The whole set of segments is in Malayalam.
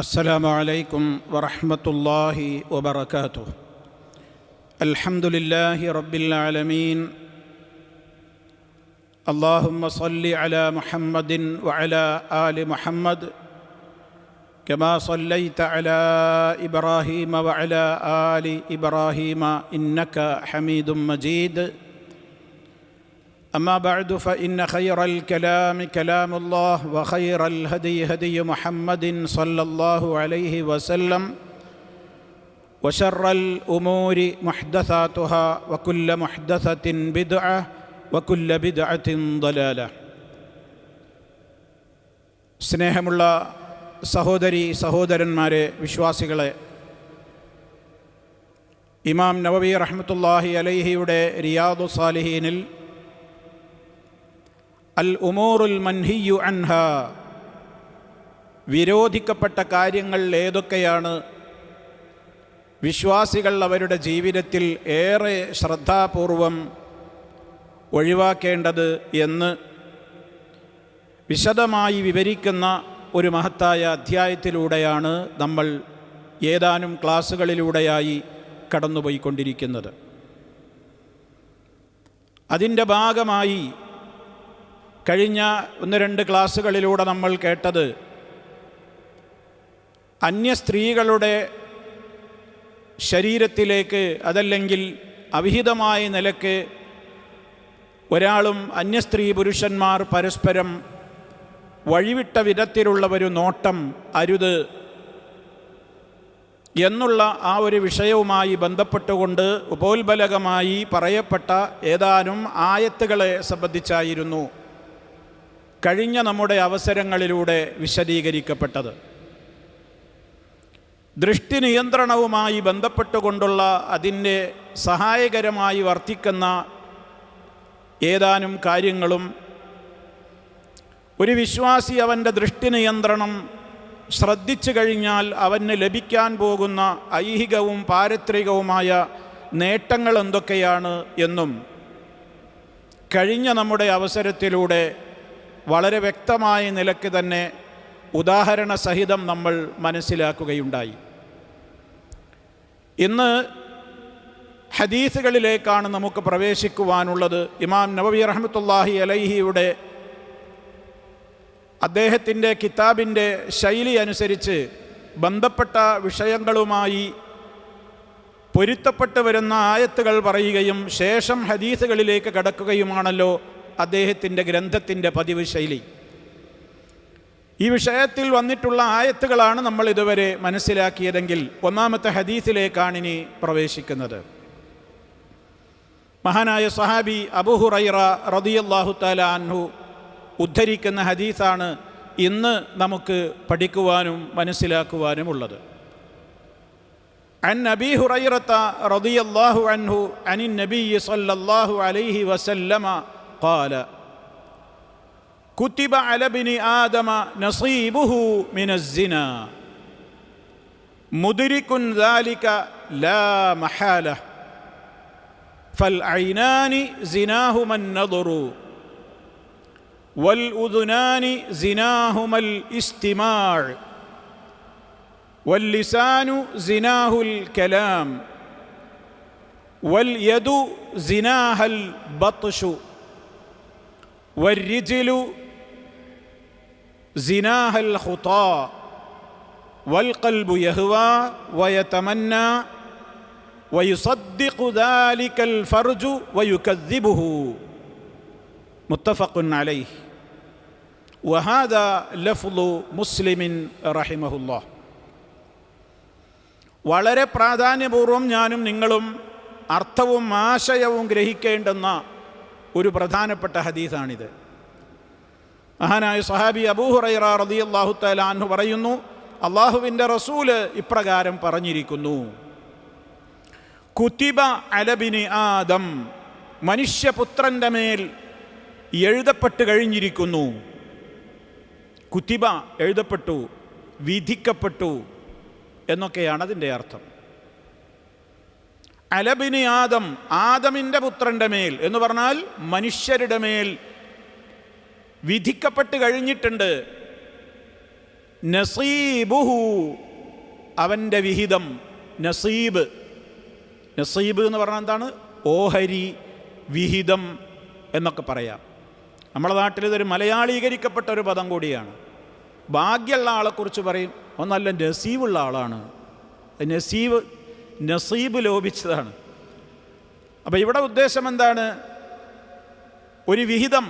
السلام عليكم ورحمة الله وبركاته. الحمد لله رب العالمين. اللهم صل على محمد وعلى آل محمد كما صليت على إبراهيم وعلى آل إبراهيم إنك حميد مجيد. أما بعد فإن خير الكلام كلام الله وخير الهدي هدي محمد صلى الله عليه وسلم وشر الأمور محدثاتها وكل محدثة بدعة وكل بدعة ضلالة. സ്നേഹമുള്ള സഹോദരി സഹോദരന്മാരെ, വിശ്വാസികളെ, ഇമാം നവവി റഹ്മത്തുള്ളാഹി അലൈഹിയുടെ റിയാദു സാലിഹീനിൽ അൽ ഉമൂറുൽ മൻഹിയു അൻഹ, വിരോധിക്കപ്പെട്ട കാര്യങ്ങൾ ഏതൊക്കെയാണ്, വിശ്വാസികൾ അവരുടെ ജീവിതത്തിൽ ഏറെ ശ്രദ്ധാപൂർവം ഒഴിവാക്കേണ്ടത് എന്ന് വിശദമായി വിവരിക്കുന്ന ഒരു മഹത്തായ അധ്യായത്തിലൂടെയാണ് നമ്മൾ ഏതാനും ക്ലാസ്സുകളിലൂടെയായി കടന്നുപോയിക്കൊണ്ടിരിക്കുന്നത്. അതിൻ്റെ ഭാഗമായി കഴിഞ്ഞ 1-2 ക്ലാസ്സുകളിലൂടെ നമ്മൾ കേട്ടത്, അന്യ സ്ത്രീകളുടെ ശരീരത്തിലേക്ക് അതല്ലെങ്കിൽ അവിഹിതമായ നിലക്ക് ഒരാളും അന്യ സ്ത്രീ പുരുഷന്മാർ പരസ്പരം വഴിവിട്ട വിധത്തിലുള്ള ഒരു നോട്ടം അരുത് എന്നുള്ള ആ ഒരു വിഷയവുമായി ബന്ധപ്പെട്ടുകൊണ്ട് ഉപോത്ബലകമായി പറയപ്പെട്ട ഏതാനും ആയത്തുകളെ സംബന്ധിച്ചായിരുന്നു കഴിഞ്ഞ നമ്മുടെ അവസരങ്ങളിലൂടെ വിശദീകരിക്കപ്പെട്ടത്. ദൃഷ്ടി നിയന്ത്രണവുമായി ബന്ധപ്പെട്ടുകൊണ്ടുള്ള അതിൻ്റെ സഹായകരമായി വർത്തിക്കുന്ന ഏതാനും കാര്യങ്ങളും, ഒരു വിശ്വാസി അവൻ്റെ ദൃഷ്ടി നിയന്ത്രണം ശ്രദ്ധിച്ചു കഴിഞ്ഞാൽ അവന് ലഭിക്കാൻ പോകുന്ന ഐഹികവും പാരത്രികവുമായ നേട്ടങ്ങൾ എന്തൊക്കെയാണ് എന്നും കഴിഞ്ഞ നമ്മുടെ അവസരത്തിലൂടെ വളരെ വ്യക്തമായ നിലയ്ക്ക് തന്നെ ഉദാഹരണ സഹിതം നമ്മൾ മനസ്സിലാക്കുകയുണ്ടായി. ഇന്ന് ഹദീസുകളിലേക്കാണ് നമുക്ക് പ്രവേശിക്കുവാനുള്ളത്. ഇമാം നവവി റഹ്മത്തുള്ളാഹി അലൈഹിയുടെ അദ്ദേഹത്തിൻ്റെ കിതാബിൻ്റെ ശൈലി അനുസരിച്ച് ബന്ധപ്പെട്ട വിഷയങ്ങളുമായി പൊരുത്തപ്പെട്ട് വരുന്ന ആയത്തുകൾ പറയുകയും ശേഷം ഹദീസുകളിലേക്ക് കടക്കുകയുമാണല്ലോ അദ്ദേഹത്തിൻ്റെ ഗ്രന്ഥത്തിൻ്റെ പതിവ് ശൈലി. ഈ വിഷയത്തിൽ വന്നിട്ടുള്ള ആയത്തുകളാണ് നമ്മൾ ഇതുവരെ മനസ്സിലാക്കിയതെങ്കിൽ ഒന്നാമത്തെ ഹദീസിലേക്കാണിനി പ്രവേശിക്കുന്നത്. മഹാനായ സ്വഹാബി അബൂ ഹുറൈറ റളിയല്ലാഹു തആല അൻഹു ഉദ്ധരിക്കുന്ന ഹദീസാണ് ഇന്ന് നമുക്ക് പഠിക്കുവാനും മനസ്സിലാക്കുവാനുമുള്ളത്. അൻ അബീ ഹുറൈറത റളിയല്ലാഹു അൻഹു അനിൻ നബിയ്യി സ്വല്ലല്ലാഹു അലൈഹി വസല്ലമ قال كتب على ابن آدم نصيبه من الزنا مدرك ذلك لا محالة فالعينان زناهما النظر والأذنان زناهما الاستماع واللسان زناه الكلام واليد زناها البطش والرجل زناها الخطى والقلب يهوى ويتمنى ويصدق ذلك الفرج ويكذبه متفق عليه وهذا لفظ مسلم رحمه الله. വളരെ പ്രാധാന്യപൂർവം ഞാനും നിങ്ങളും അർത്ഥവും ആശയവും ഗ്രഹിക്കേണ്ടുന്ന ഒരു പ്രധാനപ്പെട്ട ഹദീസാണിത്. മഹാനായ സ്വഹാബി അബൂ ഹുറൈറ റളിയല്ലാഹു തആല അൻഹു പറയുന്നു, അല്ലാഹുവിൻ്റെ റസൂല് ഇപ്രകാരം പറഞ്ഞിരിക്കുന്നു: കുതിബ അല ബിനി ആദം, മനുഷ്യപുത്രൻ്റെ മേൽ എഴുതപ്പെട്ട് കഴിഞ്ഞിരിക്കുന്നു. കുതിബ എഴുതപ്പെട്ടു, വിധിക്കപ്പെട്ടു എന്നൊക്കെയാണ് അതിൻ്റെ അർത്ഥം. അലബിനി ആദം, ആദമിൻ്റെ പുത്രൻ്റെ മേൽ എന്ന് പറഞ്ഞാൽ മനുഷ്യരുടെ മേൽ വിധിക്കപ്പെട്ട് കഴിഞ്ഞിട്ടുണ്ട്. നസീബുഹു, അവൻ്റെ വിഹിതം. നസീബ് എന്ന് പറഞ്ഞാൽ എന്താണ്? ഓഹരി, വിഹിതം എന്നൊക്കെ പറയാം. നമ്മുടെ നാട്ടിൽ ഇതൊരു മലയാളീകരിക്കപ്പെട്ട ഒരു പദം കൂടിയാണ്. ഭാഗ്യമുള്ള ആളെക്കുറിച്ച് പറയും, അവൻ നല്ല നസീബുള്ള ആളാണ്. നസീബ് ലോപിച്ചതാണ്. അപ്പോൾ ഇവിടെ ഉദ്ദേശം എന്താണ്? ഒരു വിഹിതം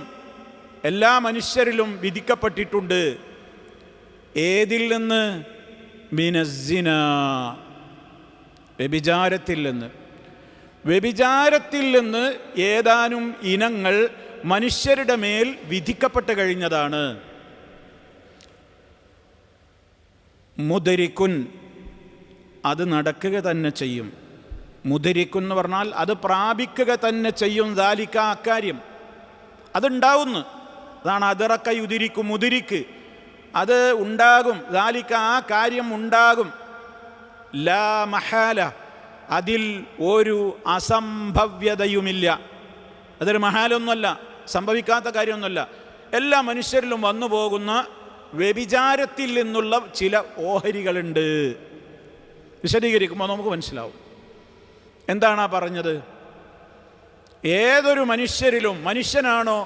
എല്ലാ മനുഷ്യരിലും വിധിക്കപ്പെട്ടിട്ടുണ്ട്. ഏതിൽ നിന്ന്? മിനസ്സിന, വ്യഭിചാരത്തിൽ നിന്ന് ഏതാനും ഇനങ്ങൾ മനുഷ്യരുടെ മേൽ വിധിക്കപ്പെട്ട് കഴിഞ്ഞതാണ്. മുദരിക്കുൻ, അത് നടക്കുക തന്നെ ചെയ്യും. മുദരിക്കുൻ എന്ന് പറഞ്ഞാൽ അത് പ്രാപിക്കുക തന്നെ ചെയ്യും. ദാലിക, അക്കാര്യം അതുണ്ടാവുന്നു. അതാണ് അതിറക്ക യുദിരിക്കും, മുദിരിക്ക്, അത് ഉണ്ടാകും. ദാലിക, ആ കാര്യം ഉണ്ടാകും. ലാ മഹാല, അതിൽ ഒരു അസംഭവ്യതയുമില്ല. അതൊരു മഹാലൊന്നുമല്ല, സംഭവിക്കാത്ത കാര്യമൊന്നുമല്ല. എല്ലാ മനുഷ്യരിലും വന്നു പോകുന്ന വ്യഭിചാരത്തിൽ നിന്നുള്ള ചില ഓഹരികളുണ്ട്. വിശദീകരിക്കുമ്പോൾ നമുക്ക് മനസ്സിലാവും എന്താണ് പറഞ്ഞത്. ഏതൊരു മനുഷ്യരിലും, മനുഷ്യനാണോ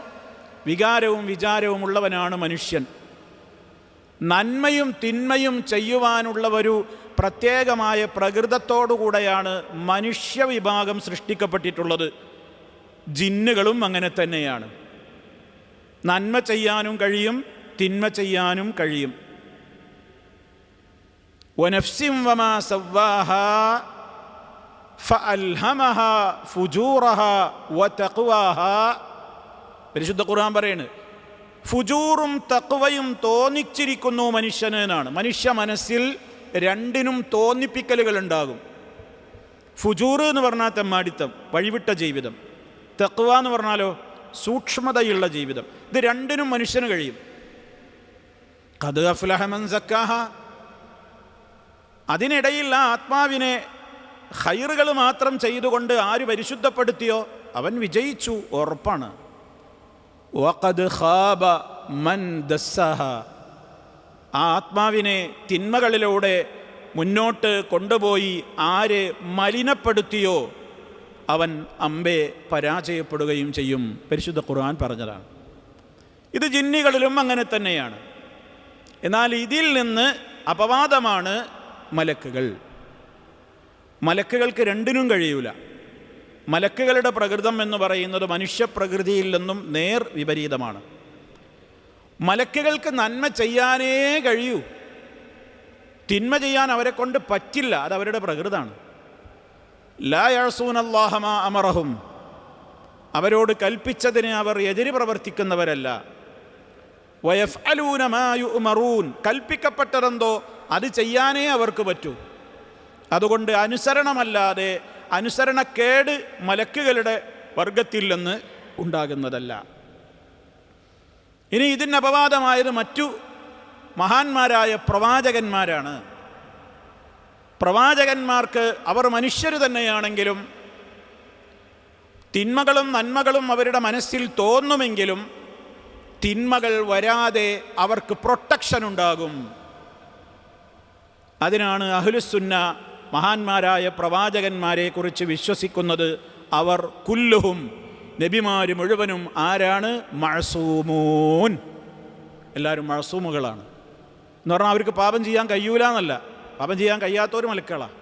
വികാരവും വിചാരവും ഉള്ളവനാണ് മനുഷ്യൻ. നന്മയും തിന്മയും ചെയ്യുവാനുള്ള ഒരു പ്രത്യേകമായ പ്രകൃതത്തോടുകൂടെയാണ് മനുഷ്യവിഭാഗം സൃഷ്ടിക്കപ്പെട്ടിട്ടുള്ളത്. ജിന്നുകളും അങ്ങനെ തന്നെയാണ്. നന്മ ചെയ്യാനും കഴിയും, തിന്മ ചെയ്യാനും കഴിയും. വനഫ്സിൻ വമാ സവ്വാഹാ ഫഅൽഹമഹാ ഫുജൂറഹാ വതഖ്വാഹാ. പരിശുദ്ധ ഖുർആൻ പറയാണ്, ഫുജൂറും തഖ്വയും തോന്നിച്ചിരിക്കുന്നു മനുഷ്യന് എന്നാണ്. മനുഷ്യ മനസ്സിൽ രണ്ടിനും തോന്നിപ്പിക്കലുകൾ ഉണ്ടാകും. ഫുജൂർ എന്ന് പറഞ്ഞാൽ തെമ്മാടിത്തം, വഴിവിട്ട ജീവിതം. തഖ്വ എന്ന് പറഞ്ഞാലോ സൂക്ഷ്മതയുള്ള ജീവിതം. ഇത് രണ്ടിനും മനുഷ്യന് കഴിയും. ഖദ് അഫ്ലഹ മൻ സക്കാഹ, അതിനിടയിൽ ആ ആത്മാവിനെ ഖൈറുകൾ മാത്രം ചെയ്തുകൊണ്ട് ആര് പരിശുദ്ധപ്പെടുത്തിയോ അവൻ വിജയിച്ചു, ഉറപ്പാണ്. വഖദ് ഖാബ മൻ ദസ്സഹ, ആ ആത്മാവിനെ തിന്മകളിലൂടെ മുന്നോട്ട് കൊണ്ടുപോയി ആര് മലിനപ്പെടുത്തിയോ അവൻ അമ്പെ പരാജയപ്പെടുകയും ചെയ്യും. പരിശുദ്ധ ഖുർആൻ പറഞ്ഞതാണ്. ഇത് ജിന്നികളിലും അങ്ങനെ തന്നെയാണ്. എന്നാൽ ഇതിൽ നിന്ന് അപവാദമാണ് മലക്കുകൾ. മലക്കുകൾക്ക് രണ്ടിനും കഴിയൂല. മലക്കുകളുടെ പ്രകൃതം എന്ന് പറയുന്നത് മനുഷ്യപ്രകൃതിയിൽ നിന്നും നേർ വിപരീതമാണ്. മലക്കുകൾക്ക് നന്മ ചെയ്യാനേ കഴിയൂ, തിന്മ ചെയ്യാൻ അവരെ കൊണ്ട് പറ്റില്ല. അത് അവരുടെ പ്രകൃതമാണ്. ലാ യഅസൂനല്ലാഹ മാ അമറഹും, അവരോട് കൽപ്പിച്ചതിന് അവർ എതിര് പ്രവർത്തിക്കുന്നവരല്ല. വയഫ്അലൂന മാ യുഅ്മറൂൻ, കൽപ്പിക്കപ്പെട്ടതെന്തോ അത് ചെയ്യാനേ അവർക്ക് പറ്റൂ. അതുകൊണ്ട് അനുസരണമല്ലാതെ അനുസരണക്കേട് മലക്കുകളുടെ വർഗത്തിൽ നിന്ന് ഉണ്ടാകുന്നതല്ല. ഇനി ഇതിന് അപവാദമായത് മറ്റു മഹാന്മാരായ പ്രവാചകന്മാരാണ്. പ്രവാചകന്മാർക്ക് അവർ മനുഷ്യർ തന്നെയാണെങ്കിലും തിന്മകളും നന്മകളും അവരുടെ മനസ്സിൽ തോന്നുമെങ്കിലും തിന്മകൾ വരാതെ അവർക്ക് പ്രൊട്ടക്ഷൻ ഉണ്ടാകും. അതിനാണ് അഹ്ലുസുന്ന മഹാന്മാരായ പ്രവാചകന്മാരെ കുറിച്ച് വിശ്വസിക്കുന്നത്. അവർ കുല്ലുഹും, നബിമാര് മുഴുവനും ആരാണ്? മഅസൂമൂൻ, എല്ലാവരും മഅസൂമുകളാണ്. എന്ന് പറഞ്ഞാൽ അവർക്ക് പാപം ചെയ്യാൻ കഴിയൂല എന്നല്ല, പാപം ചെയ്യാൻ കഴിയാത്തവർ മലക്കുകളാണ്.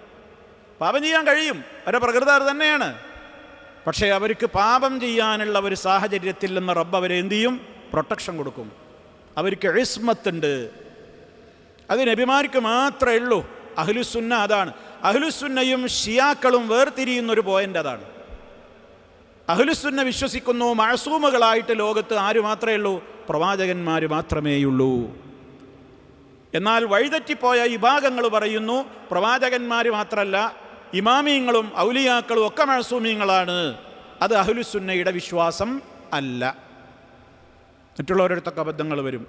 പാപം ചെയ്യാൻ കഴിയും, അവരുടെ പ്രകൃതി അത് തന്നെയാണ്. പക്ഷേ അവർക്ക് പാപം ചെയ്യാനുള്ള ഒരു സാഹചര്യത്തിൽ നിന്ന് റബ്ബ് അവരെ എന്തു ചെയ്യും? പ്രൊട്ടക്ഷൻ കൊടുക്കും. അവർക്ക് ഇസ്മത്തുണ്ട്. അത് നബിമാർക്ക് മാത്രമേ ഉള്ളൂ. അഹ്ലുസുന്ന അതാണ്. അഹ്ലുസുന്നയും ഷിയാക്കളും വേർതിരിയുന്നൊരു പോയിന്റ് അതാണ്. അഹ്ലുസുന്ന വിശ്വസിക്കുന്നു മഅസൂമുകളായിട്ട് ലോകത്ത് ആര് മാത്രമേ ഉള്ളൂ? പ്രവാചകന്മാർ മാത്രമേയുള്ളൂ. എന്നാൽ വഴിതെറ്റിപ്പോയ വിഭാഗങ്ങൾ പറയുന്നു പ്രവാചകന്മാർ മാത്രമല്ല, ഇമാമീങ്ങളും ഔലിയാക്കളും ഒക്കെ മഅസൂമീങ്ങളാണ്. അത് അഹ്ലുസുന്നയുടെ വിശ്വാസം അല്ല. മറ്റുള്ളവരടുത്തൊക്കെ അബദ്ധങ്ങൾ വരും.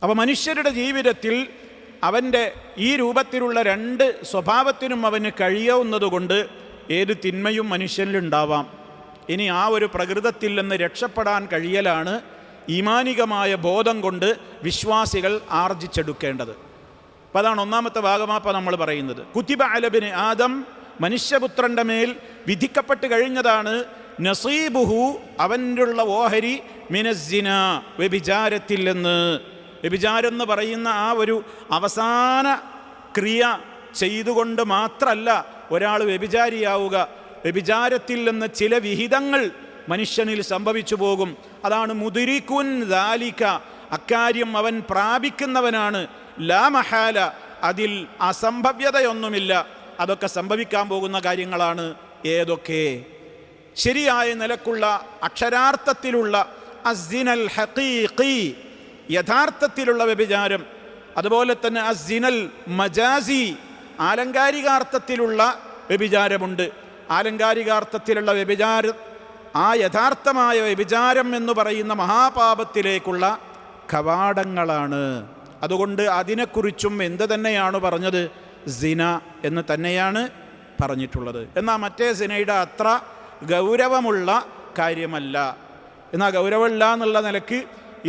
അപ്പോൾ മനുഷ്യരുടെ ജീവിതത്തിൽ അവൻ്റെ ഈ രൂപത്തിലുള്ള രണ്ട് സ്വഭാവത്തിനും അവന് കഴിയാവുന്നതുകൊണ്ട് ഏത് തിന്മയും മനുഷ്യനിലുണ്ടാവാം. ഇനി ആ ഒരു പ്രകൃതത്തിൽ നിന്ന് രക്ഷപ്പെടാൻ കഴിയലാണ് ഈമാനികമായ ബോധം കൊണ്ട് വിശ്വാസികൾ ആർജിച്ചെടുക്കേണ്ടത്. അപ്പം അതാണ് ഒന്നാമത്തെ ഭാഗമാപ്പ നമ്മൾ പറയുന്നത്. കുത്തിബ അലബിന് ആദം, മനുഷ്യപുത്രൻ്റെ മേൽ വിധിക്കപ്പെട്ട് കഴിഞ്ഞതാണ് നസീബുഹു, അവനുള്ള ഓഹരി, മിനസ്സിന, വ്യഭിചാരത്തിൽ നിന്ന്. വ്യഭിചാരം എന്ന് പറയുന്ന ആ ഒരു അവസാന ക്രിയ ചെയ്തുകൊണ്ട് മാത്രമല്ല ഒരാൾ വ്യഭിചാരിയാവുക. വ്യഭിചാരത്തിൽ നിന്ന് ചില വിഹിതങ്ങൾ മനുഷ്യനിൽ സംഭവിച്ചു പോകും. അതാണ് മുദ്രിക്കുൻ ദാലിക, അക്കാര്യം അവൻ പ്രാപിക്കുന്നവനാണ്. ലാ മഹാല, അതിൽ അസംഭവ്യതയൊന്നുമില്ല. അതൊക്കെ സംഭവിക്കാൻ പോകുന്ന കാര്യങ്ങളാണ്. ഏതൊക്കെ? ശരിയായ നിലക്കുള്ള അക്ഷരാർത്ഥത്തിലുള്ള അസ്സിനൽ ഹഖീഖി, യഥാർത്ഥത്തിലുള്ള വ്യഭിചാരം. അതുപോലെ തന്നെ അസ്സിനൽ മജാസി, ആലങ്കാരികാർത്ഥത്തിലുള്ള വ്യഭിചാരമുണ്ട്. ആലങ്കാരികാർത്ഥത്തിലുള്ള വ്യഭിചാരം, ആ യഥാർത്ഥമായ വ്യഭിചാരം എന്ന് പറയുന്ന മഹാപാപത്തിലേക്കുള്ള കവാടങ്ങളാണ്. അതുകൊണ്ട് അതിനെക്കുറിച്ചും എന്ത് തന്നെയാണ് പറഞ്ഞത്? സിന എന്ന് തന്നെയാണ് പറഞ്ഞിട്ടുള്ളത്. എന്നാൽ മറ്റേ സിനയുടെ അത്ര ഗൗരവമുള്ള കാര്യമല്ല. എന്നാൽ ഗൗരവമില്ല എന്നുള്ള നിലക്ക്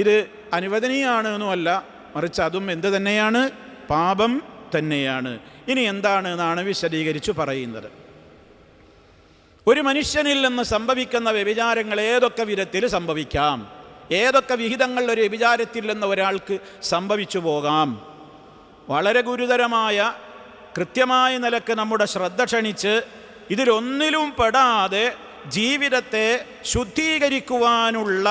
ഇത് അനുവദനീയാണ് എന്നുമല്ല, മറിച്ച് അതും എന്ത് തന്നെയാണ്? പാപം തന്നെയാണ്. ഇനി എന്താണ് എന്നാണ് വിശദീകരിച്ചു പറയുന്നത്. ഒരു മനുഷ്യനിൽ നിന്ന് സംഭവിക്കുന്ന വ്യഭിചാരങ്ങൾ ഏതൊക്കെ വിധത്തിൽ സംഭവിക്കാം, ഏതൊക്കെ വിഹിതങ്ങൾ ഒരു വ്യഭിചാരത്തിൽ നിന്ന് ഒരാൾക്ക് സംഭവിച്ചു പോകാം. വളരെ ഗുരുതരമായ കൃത്യമായ നിലക്ക് നമ്മുടെ ശ്രദ്ധ ക്ഷണിച്ച് ഇതിലൊന്നിലും പെടാതെ ജീവിതത്തെ ശുദ്ധീകരിക്കുവാനുള്ള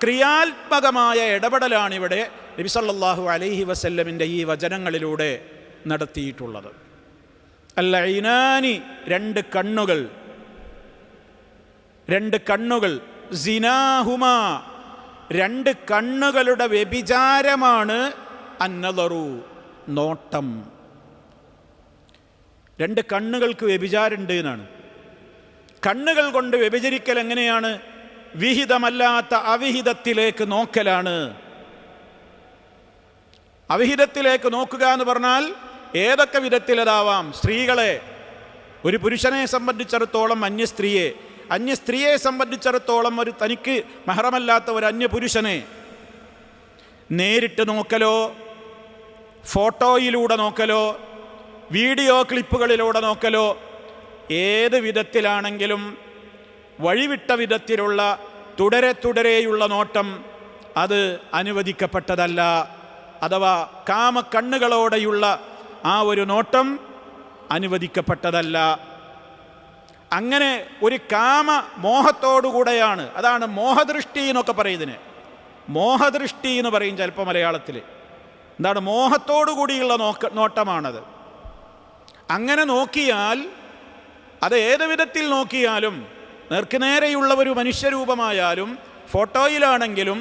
ക്രിയാത്മകമായ ഇടപെടലാണിവിടെ നബി സല്ലല്ലാഹു അലൈഹി വസല്ലമിൻ്റെ ഈ വചനങ്ങളിലൂടെ നടത്തിയിട്ടുള്ളത്. അൽ-ഐനാനി, രണ്ട് കണ്ണുകൾ, രണ്ട് കണ്ണുകൾ. സിനാഹുമാ, രണ്ട് കണ്ണുകളുടെ വ്യഭിചാരമാണ് അന്നദറു, നോട്ടം. രണ്ട് കണ്ണുകൾക്ക് വ്യഭിചാരമുണ്ട് എന്നാണ്. കണ്ണുകൾ കൊണ്ട് വ്യഭിചരിക്കൽ എങ്ങനെയാണ്? വിഹിതമല്ലാത്ത അവിഹിതത്തിലേക്ക് നോക്കലാണ്. അവിഹിതത്തിലേക്ക് നോക്കുക എന്ന് പറഞ്ഞാൽ ഏതൊക്കെ വിധത്തിലതാവാം. സ്ത്രീകളെ, ഒരു പുരുഷനെ സംബന്ധിച്ചിടത്തോളം അന്യസ്ത്രീയെ സംബന്ധിച്ചിടത്തോളം ഒരു തനിക്ക് മഹറമല്ലാത്ത ഒരു അന്യപുരുഷനെ നേരിട്ട് നോക്കലോ, ഫോട്ടോയിലൂടെ നോക്കലോ, വീഡിയോ ക്ലിപ്പുകളിലൂടെ നോക്കലോ, ഏത് വിധത്തിലാണെങ്കിലും വഴിവിട്ട വിധത്തിലുള്ള തുടരെയുള്ള നോട്ടം അത് അനുവദിക്കപ്പെട്ടതല്ല. അഥവാ കാമക്കണ്ണുകളോടെയുള്ള ആ ഒരു നോട്ടം അനുവദിക്കപ്പെട്ടതല്ല. അങ്ങനെ ഒരു കാമ മോഹത്തോടുകൂടെയാണ്, അതാണ് മോഹദൃഷ്ടി എന്നൊക്കെ പറയുന്നതിന്. മോഹദൃഷ്ടി എന്ന് പറയും ചിലപ്പോൾ മലയാളത്തിൽ. എന്താണ്? മോഹത്തോടു കൂടിയുള്ള നോട്ടമാണത്. അങ്ങനെ നോക്കിയാൽ, അത് ഏത് വിധത്തിൽ നോക്കിയാലും, നേർക്കുനേരെയുള്ള ഒരു മനുഷ്യരൂപമായാലും, ഫോട്ടോയിലാണെങ്കിലും,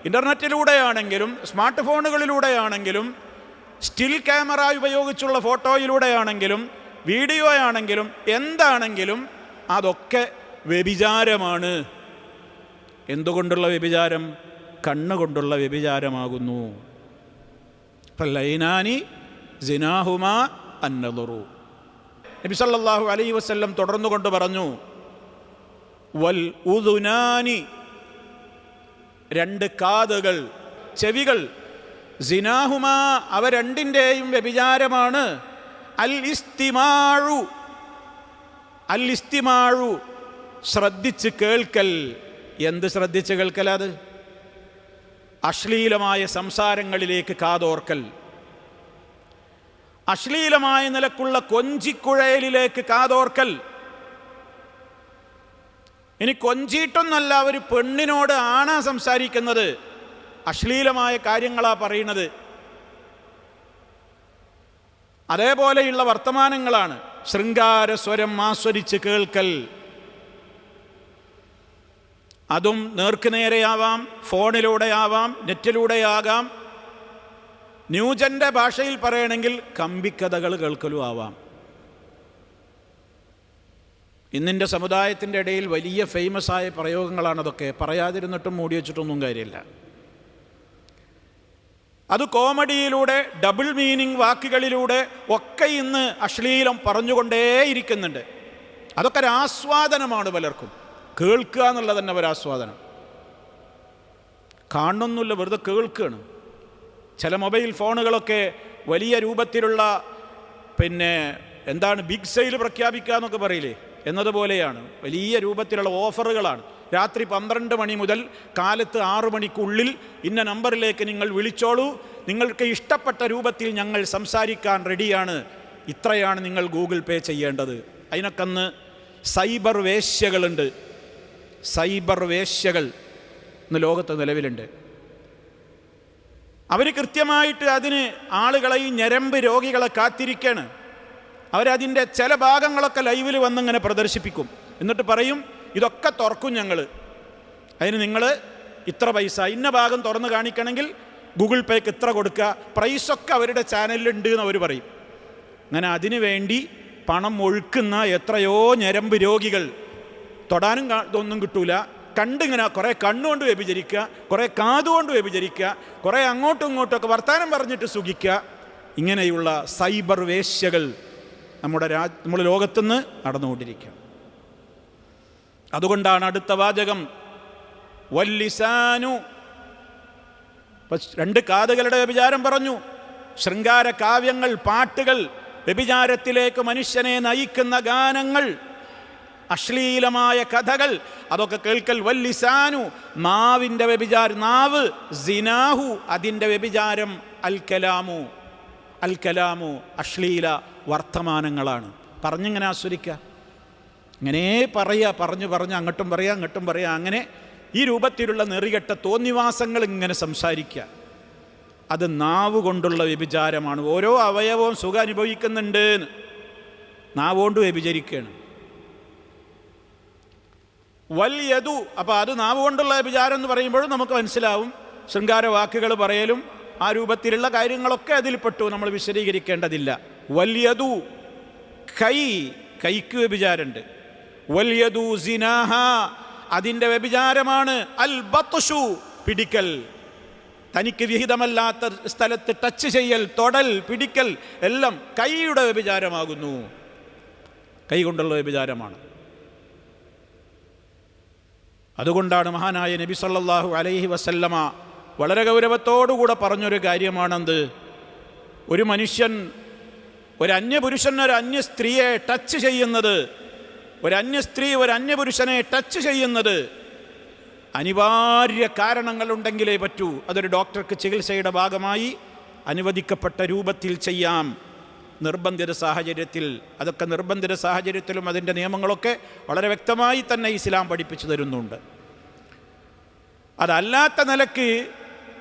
ഇൻ്റർനെറ്റിലൂടെയാണെങ്കിലും, സ്മാർട്ട് ഫോണുകളിലൂടെയാണെങ്കിലും, സ്റ്റിൽ ക്യാമറ ഉപയോഗിച്ചുള്ള ഫോട്ടോയിലൂടെയാണെങ്കിലും, വീഡിയോ ആണെങ്കിലും, എന്താണെങ്കിലും അതൊക്കെ വ്യഭിചാരമാണ്. എന്തുകൊണ്ടുള്ള വ്യഭിചാരം? കണ്ണുകൊണ്ടുള്ള വ്യഭിചാരമാകുന്നു. ഫല്ലൈനാനി സിനാഹുമാ അന്നദറു. നബി സല്ലല്ലാഹു അലൈഹി വസല്ലം തുടർന്നുകൊണ്ട് പറഞ്ഞു, വൽ ഉദുനാനി, രണ്ട് കാതുകൾ, ചെവികൾ. സിനാഹുമാ, അവ രണ്ടിൻ്റെയും വ്യഭിചാരമാണ്. അൽ ഇസ്തിമാഴു, ശ്രദ്ധിച്ച് കേൾക്കൽ. എന്ത് ശ്രദ്ധിച്ച് കേൾക്കൽ? അത് അശ്ലീലമായ സംസാരങ്ങളിലേക്ക് കാതോർക്കൽ, അശ്ലീലമായ നിലക്കുള്ള കൊഞ്ചിക്കുഴലിലേക്ക് കാതോർക്കൽ. ഇനി കൊഞ്ചിയിട്ടൊന്നല്ല ഒരു പെണ്ണിനോട് ആണാ സംസാരിക്കുന്നത്, അശ്ലീലമായ കാര്യങ്ങളാ പറയുന്നത്. അതേപോലെയുള്ള വർത്തമാനങ്ങളാണ്. ശൃംഗാരസ്വരം ആസ്വദിച്ച് കേൾക്കൽ, അതും നേർക്കുനേരെയാവാം, ഫോണിലൂടെയാവാം, നെറ്റിലൂടെയാകാം. ന്യൂജൻ്റെ ഭാഷയിൽ പറയണമെങ്കിൽ കമ്പിക്കഥകൾ കേൾക്കലും ആവാം. ഇന്നിൻ്റെ സമുദായത്തിൻ്റെ ഇടയിൽ വലിയ ഫേമസായ പ്രയോഗങ്ങളാണതൊക്കെ. പറയാതിരുന്നിട്ടും മൂടി വച്ചിട്ടൊന്നും കാര്യമില്ല. അത് കോമഡിയിലൂടെ, ഡബിൾ മീനിങ് വാക്കുകളിലൂടെ ഒക്കെ ഇന്ന് അശ്ലീലം പറഞ്ഞുകൊണ്ടേയിരിക്കുന്നുണ്ട്. അതൊക്കെ ഒരു ആസ്വാദനമാണ് പലർക്കും. കേൾക്കുക എന്നുള്ളത് തന്നെ ഒരാസ്വാദനം. കാണണമെന്നില്ല, വെറുതെ കേൾക്കുകയാണ്. ചില മൊബൈൽ ഫോണുകളൊക്കെ വലിയ രൂപത്തിലുള്ള എന്താണ് ബിഗ് സെയിൽ പ്രഖ്യാപിക്കുക എന്നൊക്കെ പറയില്ലേ, എന്നതുപോലെയാണ്. വലിയ രൂപത്തിലുള്ള ഓഫറുകളാണ്. രാത്രി 12 മണി മുതൽ കാലത്ത് 6 മണിക്കുള്ളിൽ ഇന്ന നമ്പറിലേക്ക് നിങ്ങൾ വിളിച്ചോളൂ, നിങ്ങൾക്ക് ഇഷ്ടപ്പെട്ട രൂപത്തിൽ ഞങ്ങൾ സംസാരിക്കാൻ റെഡിയാണ്, ഇത്രയാണ് നിങ്ങൾ ഗൂഗിൾ പേ ചെയ്യേണ്ടത്. അതിനൊക്കെ സൈബർ വേശ്യകളുണ്ട്. സൈബർ വേശ്യകൾ ഇന്ന് ലോകത്ത് നിലവിലുണ്ട്. അവർ കൃത്യമായിട്ട് അതിന് ആളുകളെയും ഞരമ്പ് രോഗികളെ കാത്തിരിക്കുകയാണ്. അവരതിൻ്റെ ചില ഭാഗങ്ങളൊക്കെ ലൈവിൽ വന്നിങ്ങനെ പ്രദർശിപ്പിക്കും. എന്നിട്ട് പറയും ഇതൊക്കെ തുറക്കും ഞങ്ങൾ, അതിന് നിങ്ങൾ ഇത്ര പൈസ, ഇന്ന ഭാഗം തുറന്ന് കാണിക്കണമെങ്കിൽ ഗൂഗിൾ പേക്ക് ഇത്ര കൊടുക്കുക, പ്രൈസൊക്കെ അവരുടെ ചാനലിലുണ്ട് എന്ന് അവർ പറയും. അങ്ങനെ അതിനു വേണ്ടി പണം ഒഴുക്കുന്ന എത്രയോ ഞരമ്പ് രോഗികൾ. തൊടാനും ഇതൊന്നും കിട്ടൂല, കണ്ടിങ്ങനെ കുറേ കണ്ണുകൊണ്ട് വ്യഭിചരിക്കുക, കുറേ കാതുകൊണ്ട് വ്യഭിചരിക്കുക, കുറേ അങ്ങോട്ടും ഇങ്ങോട്ടുമൊക്കെ വർത്തമാനം പറഞ്ഞിട്ട് സുഖിക്കുക. ഇങ്ങനെയുള്ള സൈബർ വേശ്യകൾ നമ്മുടെ ലോകത്തുനിന്ന് നടന്നുകൊണ്ടിരിക്കുക. അതുകൊണ്ടാണ് അടുത്ത വാചകം വല്ലിസാനു, 2 കാതുകളുടെ വ്യഭിചാരം പറഞ്ഞു. ശൃംഗാര കാവ്യങ്ങൾ, പാട്ടുകൾ, വ്യഭിചാരത്തിലേക്ക് മനുഷ്യനെ നയിക്കുന്ന ഗാനങ്ങൾ, അശ്ലീലമായ കഥകൾ, അതൊക്കെ കേൾക്കൽ. വല്ലിസാനു, നാവിൻ്റെ വ്യഭിചാരം, നാവ്. സിനാഹു, അതിൻ്റെ വ്യഭിചാരം. അൽ കലാമു, അശ്ലീല വർത്തമാനങ്ങളാണ്. പറഞ്ഞിങ്ങനെ ആസ്വദിക്കുക, ഇങ്ങനെ പറഞ്ഞ് അങ്ങോട്ടും പറയുക, അങ്ങനെ ഈ രൂപത്തിലുള്ള നെറികെട്ട തോന്നിവാസങ്ങൾ ഇങ്ങനെ സംസാരിക്കുക. അത് നാവ് കൊണ്ടുള്ള വ്യഭിചാരമാണ്. ഓരോ അവയവവും സുഖം അനുഭവിക്കുന്നുണ്ട്, നാവുകൊണ്ട് വ്യഭിചരിക്കുകയാണ്. വൽയതു, അപ്പോൾ അത് നാവ് കൊണ്ടുള്ള വ്യഭിചാരം എന്ന് പറയുമ്പോഴും നമുക്ക് മനസ്സിലാവും, ശൃംഗാര വാക്കുകൾ പറയലും ആ രൂപത്തിലുള്ള കാര്യങ്ങളൊക്കെ അതിൽപ്പെട്ടു, നമ്മൾ വിശദീകരിക്കേണ്ടതില്ല. വൽയതു, കൈക്ക് വ്യഭിചാരമുണ്ട്. വൽയതു സിനാഹ, അതിൻ്റെ വ്യഭിചാരമാണ്. അൽ ബത്ഷു, പിടിക്കൽ, തനിക്ക് വിഹിതമല്ലാത്ത സ്ഥലത്ത് ടച്ച് ചെയ്യൽ, തൊടൽ, പിടിക്കൽ എല്ലാം കൈയുടെ വ്യഭിചാരമാകുന്നു. കൈ കൊണ്ടുള്ള വ്യഭിചാരമാണ്. അതുകൊണ്ടാണ് മഹാനായ നബി സല്ലല്ലാഹു അലൈഹി വസല്ലമ വളരെ ഗൗരവത്തോടുകൂടെ പറഞ്ഞൊരു കാര്യമാണെന്ത്? ഒരു മനുഷ്യൻ, ഒരു അന്യപുരുഷൻ ഒരു അന്യ സ്ത്രീയെ ടച്ച് ചെയ്യുന്നത്, ഒരു അന്യ സ്ത്രീ ഒരു അന്യപുരുഷനെ ടച്ച് ചെയ്യുന്നത് അനിവാര്യ കാരണങ്ങളുണ്ടെങ്കിലേ പറ്റൂ. അതൊരു ഡോക്ടർക്ക് ചികിത്സയുടെ ഭാഗമായി അനുവദിക്കപ്പെട്ട രൂപത്തിൽ ചെയ്യാം, നിർബന്ധിത സാഹചര്യത്തിൽ. അതൊക്കെ നിർബന്ധിത സാഹചര്യത്തിലും അതിൻ്റെ നിയമങ്ങളൊക്കെ വളരെ വ്യക്തമായി തന്നെ ഇസ്ലാം പഠിപ്പിച്ചു തരുന്നുണ്ട്. അതല്ലാത്ത നിലക്ക്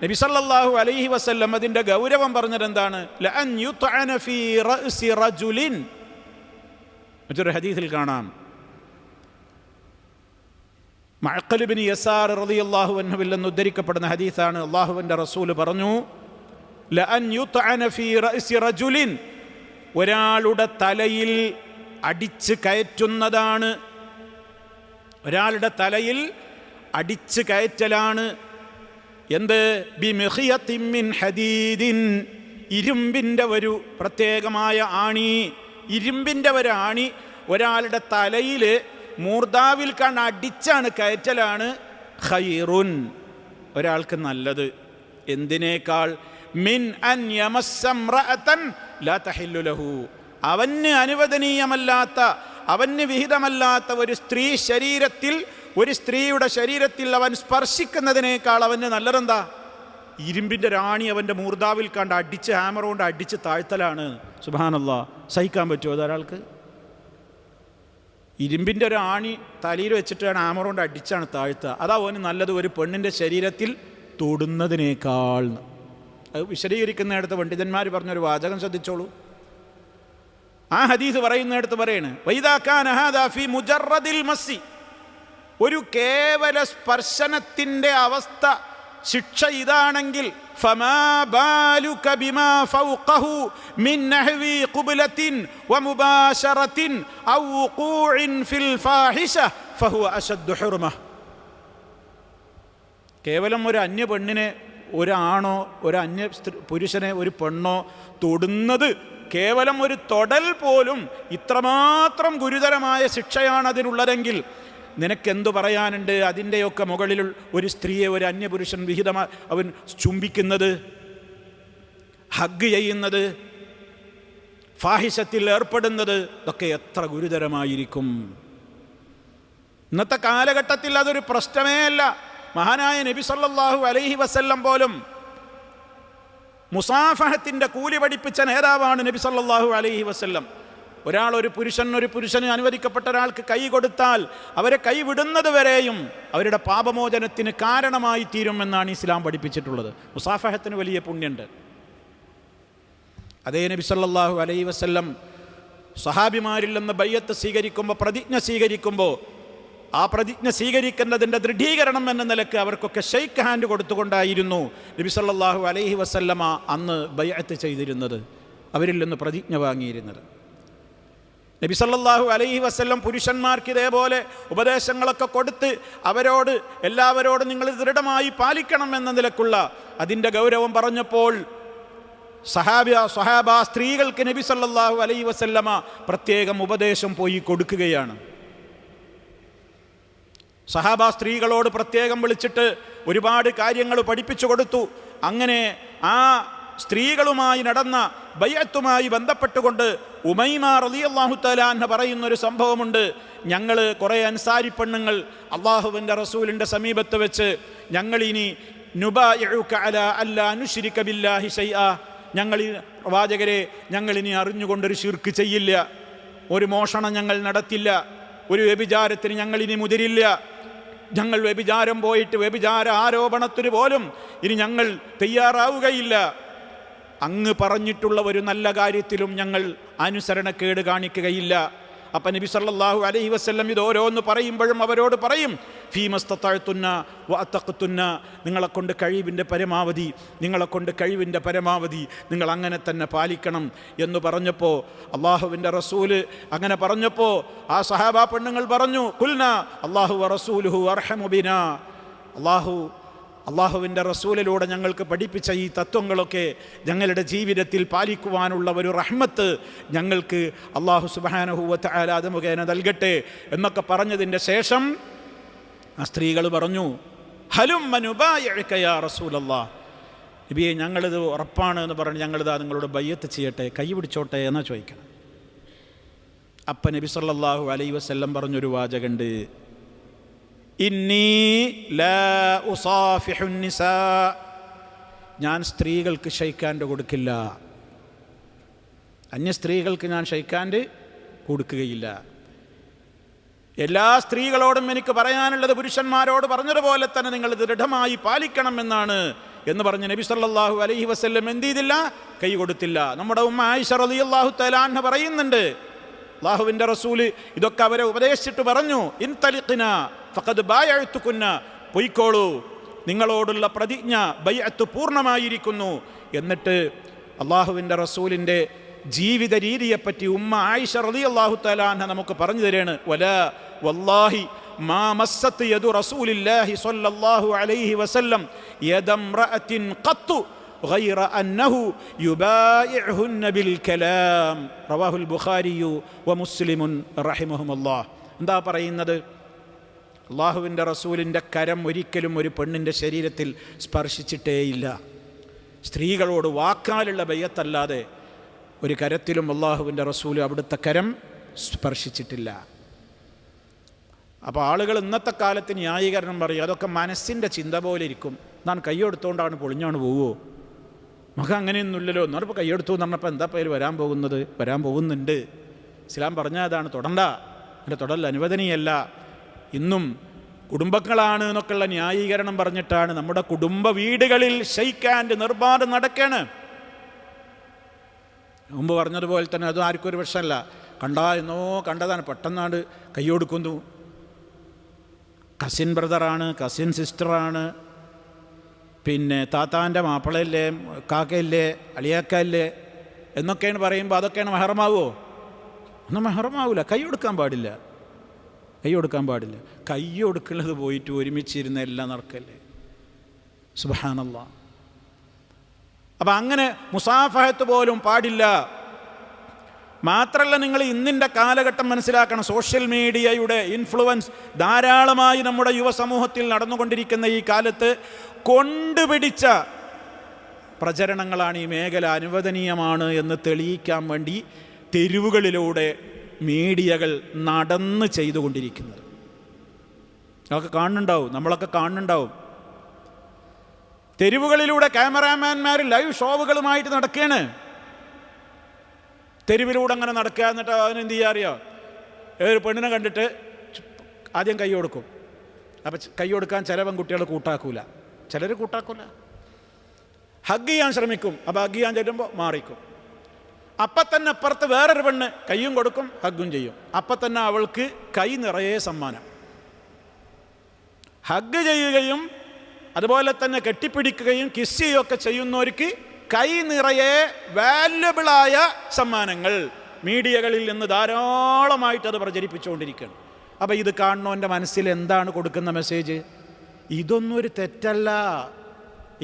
നബി സല്ലല്ലാഹു അലൈഹി വസല്ലം അതിൻ്റെ ഗൗരവം പറഞ്ഞതെന്താണ്? ലഅൻ യുത്അന ഫീ റഅസി റജുലിൻ. മറ്റൊരു ഹദീസിൽ കാണാം, മഅഖൽ ഇബ്നു യസാർ റളിയല്ലാഹു അൻഹുവിൽ നിന്ന് ഉദ്ധരിക്കപ്പെടുന്ന ഹദീസാണ്. അല്ലാഹുവിൻ്റെ റസൂൽ പറഞ്ഞു, ലഅൻ യുത്അന ഫീ റഅസി റജുലിൻ, ഒരാളുടെ തലയിൽ അടിച്ച് കയറ്റുന്നതാണ്. ഒരാളുടെ തലയിൽ അടിച്ച് കയറ്റലാണ്. എന്ത്? ബിമിഖിയത്തിൻ മിൻ ഹദീദിൻ, ഇരുമ്പിൻ്റെ ഒരു പ്രത്യേകമായ ആണി, ഇരുമ്പിൻ്റെ ഒരു ആണി ഒരാളുടെ തലയിൽ മൂർധാവിൽ കണ്ട് അടിച്ചാണ് കയറ്റലാണ്. ഖൈറുൻ, ഒരാൾക്ക് നല്ലത്. എന്തിനേക്കാൾ? മിൻ അൻ യമസ്സംറഅതൻ ലാ തഹില്ലു ലഹു, അവന് അനുവദനീയമല്ലാത്ത, അവന് വിഹിതമല്ലാത്ത ഒരു സ്ത്രീ ശരീരത്തിൽ, ഒരു സ്ത്രീയുടെ ശരീരത്തിൽ അവൻ സ്പർശിക്കുന്നതിനേക്കാൾ അവന് നല്ലതെന്താ? ഇരുമ്പിൻ്റെ രാണി അവൻ്റെ മൂർധാവിൽ കണ്ട് അടിച്ച്, ഹാമർ കൊണ്ട് അടിച്ച് താഴ്ത്തലാണ്. സുബ്ഹാനല്ലാഹ്, സഹിക്കാൻ പറ്റുമോ അതൊരാൾക്ക്? ഇരുമ്പിൻ്റെ ഒരു ആണി തലയിൽ വെച്ചിട്ടാണ് ഹാമർ കൊണ്ട് അടിച്ചാണ് താഴ്ത്തുക. അതാ അവന് നല്ലത് ഒരു പെണ്ണിൻ്റെ ശരീരത്തിൽ തൊടുന്നതിനേക്കാൾ. അത് വിശദീകരിക്കുന്നിടത്ത് പണ്ഡിതന്മാർ പറഞ്ഞൊരു വാചകം ശ്രദ്ധിച്ചോളൂ. ആ ഹദീസ് പറയുന്നിടത്ത് പറയാണ്, വൈദാ കാന ഹാദാ ഫീ മുജറദിൽ മസ്സി, ഒരു കേവല സ്പർശനത്തിൻ്റെ അവസ്ഥ, ശിക്ഷ ഇതാണെങ്കിൽ, ഫമാ ബാലുക ബിമാ ഫൗഖഹു മിൻ നഹ്വി ഖുബ്ലത്തിൻ വമുബാശറത്തിൻ ഔ വുഖൂഇൻ ഫിൽ ഫാഹിഷ ഫഹുവ അശദ്ദു ഹുർമ. കേവലം ഒരു അന്യ പെണ്ണിനെ, ഒരാണോ ഒരു അന്യ പുരുഷനെ ഒരു പെണ്ണോ തൊടുന്നത്, കേവലം ഒരു തൊടൽ പോലും ഇത്രമാത്രം ഗുരുതരമായ ശിക്ഷയാണ് അതിനുള്ളതെങ്കിൽ, നിനക്കെന്തു പറയാനുണ്ട് അതിൻ്റെയൊക്കെ മുകളിൽ ഒരു സ്ത്രീയെ ഒരു അന്യപുരുഷൻ വിഹിതമായി അവൻ ചുംബിക്കുന്നത്, ഹഗ് ചെയ്യുന്നത്, ഫാഹിഷത്തിൽ ഏർപ്പെടുന്നത്, ഇതൊക്കെ എത്ര ഗുരുതരമായിരിക്കും. ഇന്നത്തെ കാലഘട്ടത്തിൽ അതൊരു പ്രശ്നമേ അല്ല. മഹാനായ നബി സല്ലല്ലാഹു അലൈഹി വസല്ലം പോലും മുസാഫഹത്തിൻ്റെ കൂലി പഠിപ്പിച്ച നേതാവാണ് നബി സല്ലല്ലാഹു അലൈഹി വസല്ലം. ഒരു പുരുഷന് അനുവദിക്കപ്പെട്ട ഒരാൾക്ക് കൈ കൊടുത്താൽ അവരെ കൈ വിടുന്നത് വരെയും അവരുടെ പാപമോചനത്തിന് കാരണമായി തീരുമെന്നാണ് ഇസ്ലാം പഠിപ്പിച്ചിട്ടുള്ളത്. മുസാഫഹത്തിന് വലിയ പുണ്യമുണ്ട്. അതേ നബി സല്ലല്ലാഹു അലൈഹി വസല്ലം സഹാബിമാരിൽ നിന്ന് ബയ്യത്ത് സ്വീകരിക്കുമ്പോൾ, പ്രതിജ്ഞ സ്വീകരിക്കുമ്പോൾ, ആ പ്രതിജ്ഞ സ്വീകരിക്കുന്നതിൻ്റെ ദൃഢീകരണം എന്ന നിലക്ക് അവർക്കൊക്കെ ഷെയ്ക്ക് ഹാൻഡ് കൊടുത്തുകൊണ്ടായിരുന്നു നബി സല്ലല്ലാഹു അലൈഹി വസല്ലമ അന്ന് ബയ്യത്ത് ചെയ്തിരുന്നത്, അവരിൽ നിന്ന് പ്രതിജ്ഞ വാങ്ങിയിരുന്നത്. നബി സല്ലല്ലാഹു അലൈഹി വസല്ലം പുരുഷന്മാർക്ക് ഇതേപോലെ ഉപദേശങ്ങളൊക്കെ കൊടുത്ത് എല്ലാവരോടും നിങ്ങൾ ദൃഢമായി പാലിക്കണം എന്ന നിലക്കുള്ള അതിൻ്റെ ഗൗരവം പറഞ്ഞപ്പോൾ സ്വഹാബ സ്ത്രീകൾക്ക് നബി സല്ലല്ലാഹു അലൈഹി വസല്ലമ പ്രത്യേകം ഉപദേശം പോയി കൊടുക്കുകയാണ്. സഹാബ സ്ത്രീകളോട് പ്രത്യേകം വിളിച്ചിട്ട് ഒരുപാട് കാര്യങ്ങൾ പഠിപ്പിച്ചു കൊടുത്തു. അങ്ങനെ ആ സ്ത്രീകളുമായി നടന്ന ബയ്യത്തുമായി ബന്ധപ്പെട്ടുകൊണ്ട് ഉമൈമ റളിയല്ലാഹു തആല അൻഹ പറയുന്നൊരു സംഭവമുണ്ട്. ഞങ്ങൾ കുറേ അൻസാരി പെണ്ണുങ്ങൾ അള്ളാഹുവിൻ്റെ റസൂലിൻ്റെ സമീപത്ത് വെച്ച് ഞങ്ങളിനി നുബായിഉക അലാ അല്ലാ നുശ്രിക ബില്ലാഹി ശൈആ, പ്രവാചകരെ ഞങ്ങളിനി അറിഞ്ഞുകൊണ്ടൊരു ശിർക്ക് ചെയ്യില്ല, ഒരു മോഷണം ഞങ്ങൾ നടത്തില്ല, ഒരു വ്യഭിചാരത്തിന് ഞങ്ങളിനി മുതിരില്ല, ഞങ്ങൾ വ്യഭിചാരം പോയിട്ട് വ്യഭിചാര ആരോപണത്തിന് പോലും ഇനി ഞങ്ങൾ തയ്യാറാവുകയില്ല, അങ്ങ് പറഞ്ഞിട്ടുള്ള ഒരു നല്ല കാര്യത്തിലും ഞങ്ങൾ അനുസരണക്കേട് കാണിക്കുകയില്ല. അപ്പം നബി സല്ലല്ലാഹു അലൈഹി വസല്ലം ഇത് ഓരോന്ന് പറയുമ്പോഴും അവരോട് പറയും, ഫീമസ്തതഅ്തുന്ന വഅതഖ്തുന്ന, നിങ്ങളെക്കൊണ്ട് കഴിവിൻ്റെ പരമാവധി നിങ്ങൾ അങ്ങനെ തന്നെ പാലിക്കണം എന്ന് പറഞ്ഞപ്പോൾ അള്ളാഹുവിൻ്റെ റസൂല് അങ്ങനെ പറഞ്ഞപ്പോൾ ആ സഹാബാ പെണ്ണുങ്ങൾ പറഞ്ഞു, ഖുൽന അല്ലാഹു വറസൂലുഹു അർഹമു ബിനാ, അള്ളാഹുവിൻ്റെ റസൂലിലൂടെ ഞങ്ങൾക്ക് പഠിപ്പിച്ച ഈ തത്വങ്ങളൊക്കെ ഞങ്ങളുടെ ജീവിതത്തിൽ പാലിക്കുവാനുള്ള ഒരു റഹ്മത്ത് ഞങ്ങൾക്ക് അള്ളാഹു സുബ്ഹാനഹു വ തആല അത് മുഖേന നൽകട്ടെ എന്നൊക്കെ പറഞ്ഞതിൻ്റെ ശേഷം ആ സ്ത്രീകൾ പറഞ്ഞു, ഹലുമ്മ നുബായിഉക യാ റസൂലല്ലാഹ്, നബിയെ ഞങ്ങളിത് ഉറപ്പാണ് എന്ന് പറഞ്ഞ് ഞങ്ങളിതാ നിങ്ങളോട് ബയ്യത്ത് ചെയ്യട്ടെ, കൈ പിടിച്ചോട്ടെ എന്നാ ചോദിക്കണം. അപ്പം നബി സല്ലല്ലാഹു അലൈഹി വസല്ലം പറഞ്ഞൊരു വാചകമുണ്ട്, ഇന്നി ലാ ഉസാഫിഹു നിസാ, ഞാൻ സ്ത്രീകൾക്ക് ഷെയ്ക്കാൻഡ് കൊടുക്കില്ല, അന്യ സ്ത്രീകൾക്ക് ഞാൻ ഷെയ്ക്കാൻഡ് കൊടുക്കുകയില്ല. എല്ലാ സ്ത്രീകളോടും എനിക്ക് പറയാനുള്ളത് പുരുഷന്മാരോട് പറഞ്ഞതുപോലെ തന്നെ നിങ്ങൾ ദൃഢമായി പാലിക്കണമെന്നാണ് എന്ന് പറഞ്ഞ് നബി സല്ലല്ലാഹു അലൈഹി വസല്ലം എന്ത് ചെയ്തില്ല, കൈ കൊടുത്തില്ല. നമ്മുടെ ഉമ്മ ആയിഷ റളിയല്ലാഹു തആല അൻഹ പറയുന്നുണ്ട്, അല്ലാഹുവിൻ്റെ റസൂല് ഇതൊക്കെ അവരെ ഉപദേശിച്ചിട്ട് പറഞ്ഞു, ഇൻതലിഖ്ന ഫഖദ് ബായഅതുകുന്ന, പൊയ്ക്കോളൂ, നിങ്ങളോടുള്ള പ്രതിജ്ഞ ബൈഅത്ത് പൂർണ്ണമായിരിക്കുന്നു. എന്നിട്ട് അല്ലാഹുവിൻ്റെ റസൂലിൻ്റെ ജീവിത രീതിയെപ്പറ്റി ഉമ്മ ആയിഷ റളിയല്ലാഹു തആല അൻഹ നമുക്ക് പറഞ്ഞു തരാണ്, വലാ വല്ലാഹി മാ മസ്സത്ത് യദു റസൂലില്ലാഹി സ്വല്ലല്ലാഹു അലൈഹി വസല്ലം യദംറഅത്തിൻ ഖത്തു غير أنه يبايعهن بالكلام رواه البخاري ومسلم رحمهم الله. എന്താ പറയുന്നത്, അള്ളാഹുവിൻ്റെ റസൂലിൻ്റെ കരം ഒരിക്കലും ഒരു പെണ്ണിൻ്റെ ശരീരത്തിൽ സ്പർശിച്ചിട്ടേയില്ല. സ്ത്രീകളോട് വാക്കാലുള്ള ബയ്യത്തല്ലാതെ ഒരു കരത്തിലും അള്ളാഹുവിൻ്റെ റസൂൽ അവിടുത്തെ കരം സ്പർശിച്ചിട്ടില്ല. അപ്പോൾ ആളുകൾ ഇന്നത്തെ കാലത്ത് ന്യായീകരണം പറയും, അതൊക്കെ മനസ്സിൻ്റെ ചിന്ത പോലെ ഇരിക്കും, ഞാൻ കൈയെടുത്തുകൊണ്ടാണ് പൊളിഞ്ഞാണ് പോവുമോ, നമുക്ക് അങ്ങനെയൊന്നുമില്ലല്ലോ, എന്നാലിപ്പോൾ കൈയെടുത്തു എന്ന് പറഞ്ഞപ്പോൾ എന്താ പേര് വരാൻ പോകുന്നുണ്ട്. ഇസ്ലാം പറഞ്ഞാൽ അതാണ്, തൊടണ്ട, എൻ്റെ തൊടൽ അനുവദനീയല്ല. ഇന്നും കുടുംബങ്ങളാണ് എന്നൊക്കെയുള്ള ന്യായീകരണം പറഞ്ഞിട്ടാണ് നമ്മുടെ കുടുംബ വീടുകളിൽ ഷെയ്ക്ക് ഹാൻഡ് നിർബാധം നടക്കാണ്. മുമ്പ് പറഞ്ഞതുപോലെ തന്നെ അതും ആർക്കും ഒരു പ്രശ്നമല്ല, കണ്ടതാണ്, പെട്ടെന്നാണ് കൈ കൊടുക്കുന്നു. കസിൻ ബ്രദറാണ്, കസിൻ സിസ്റ്ററാണ്, പിന്നെ താത്താൻ്റെ മാപ്പിളയില്ലേ, കാക്കയില്ലേ, അളിയാക്കയില്ലേ എന്നൊക്കെയാണ് പറയുമ്പോൾ അതൊക്കെയാണ് മെഹറമാവോ? ഒന്നും മെഹറമാവില്ല. കൈ കൊടുക്കാൻ പാടില്ല. കൈ കൊടുക്കുന്നത് പോയിട്ട് ഒരുമിച്ചിരുന്ന എല്ലാം നടക്കല്ലേ, സുബ്ഹാനല്ലാഹ്. അപ്പം അങ്ങനെ മുസാഫഹത്ത് പോലും പാടില്ല. മാത്രമല്ല, നിങ്ങൾ ഇന്നിൻ്റെ കാലഘട്ടം മനസ്സിലാക്കണം. സോഷ്യൽ മീഡിയയുടെ ഇൻഫ്ലുവൻസ് ധാരാളമായി നമ്മുടെ യുവസമൂഹത്തിൽ നടന്നുകൊണ്ടിരിക്കുന്ന ഈ കാലത്ത് കൊണ്ടുപിടിച്ച പ്രചരണങ്ങളാണ്. ഈ മേഖല അനുവദനീയമാണ് എന്ന് തെളിയിക്കാൻ വേണ്ടി തെരുവുകളിലൂടെ മീഡിയകൾ നടന്ന് ചെയ്തുകൊണ്ടിരിക്കുന്നത് അതൊക്കെ കാണുന്നുണ്ടാവും, നമ്മളൊക്കെ കാണുന്നുണ്ടാവും. തെരുവുകളിലൂടെ ക്യാമറാമാൻമാർ ലൈവ് ഷോവുകളുമായിട്ട് നടക്കുകയാണ്. തെരുവിലൂടെ അങ്ങനെ നടക്കുക. എന്നിട്ട് അവനെന്ത് ചെയ്യുക അറിയോ? ഒരു പെണ്ണിനെ കണ്ടിട്ട് ആദ്യം കൈ കൊടുക്കും. അപ്പം കൈ കൊടുക്കാൻ ചില പെൺകുട്ടികൾ കൂട്ടാക്കൂല, ചിലർ കൂട്ടാക്കൂല. ഹഗ് ചെയ്യാൻ ശ്രമിക്കും. അപ്പോൾ ഹഗ് ചെയ്യാൻ ചെല്ലുമ്പോൾ മാറിക്കും. അപ്പം തന്നെ അപ്പുറത്ത് വേറൊരു പെണ്ണ് കയ്യും കൊടുക്കും, ഹഗ്ഗും ചെയ്യും. അപ്പം തന്നെ അവൾക്ക് കൈ നിറയെ സമ്മാനം. ഹഗ് ചെയ്യുകയും അതുപോലെ തന്നെ കെട്ടിപ്പിടിക്കുകയും കിസ് ചെയ്യുകയൊക്കെ ചെയ്യുന്നവർക്ക് കൈ നിറയെ വാല്യബിളായ സമ്മാനങ്ങൾ മീഡിയകളിൽ നിന്ന് ധാരാളമായിട്ട് അത് പ്രചരിപ്പിച്ചുകൊണ്ടിരിക്കുകയാണ്. അപ്പോൾ ഇത് കാണുന്നവൻ്റെ മനസ്സിൽ എന്താണ് കൊടുക്കുന്ന മെസ്സേജ്? ഇതൊന്നും ഒരു തെറ്റല്ല,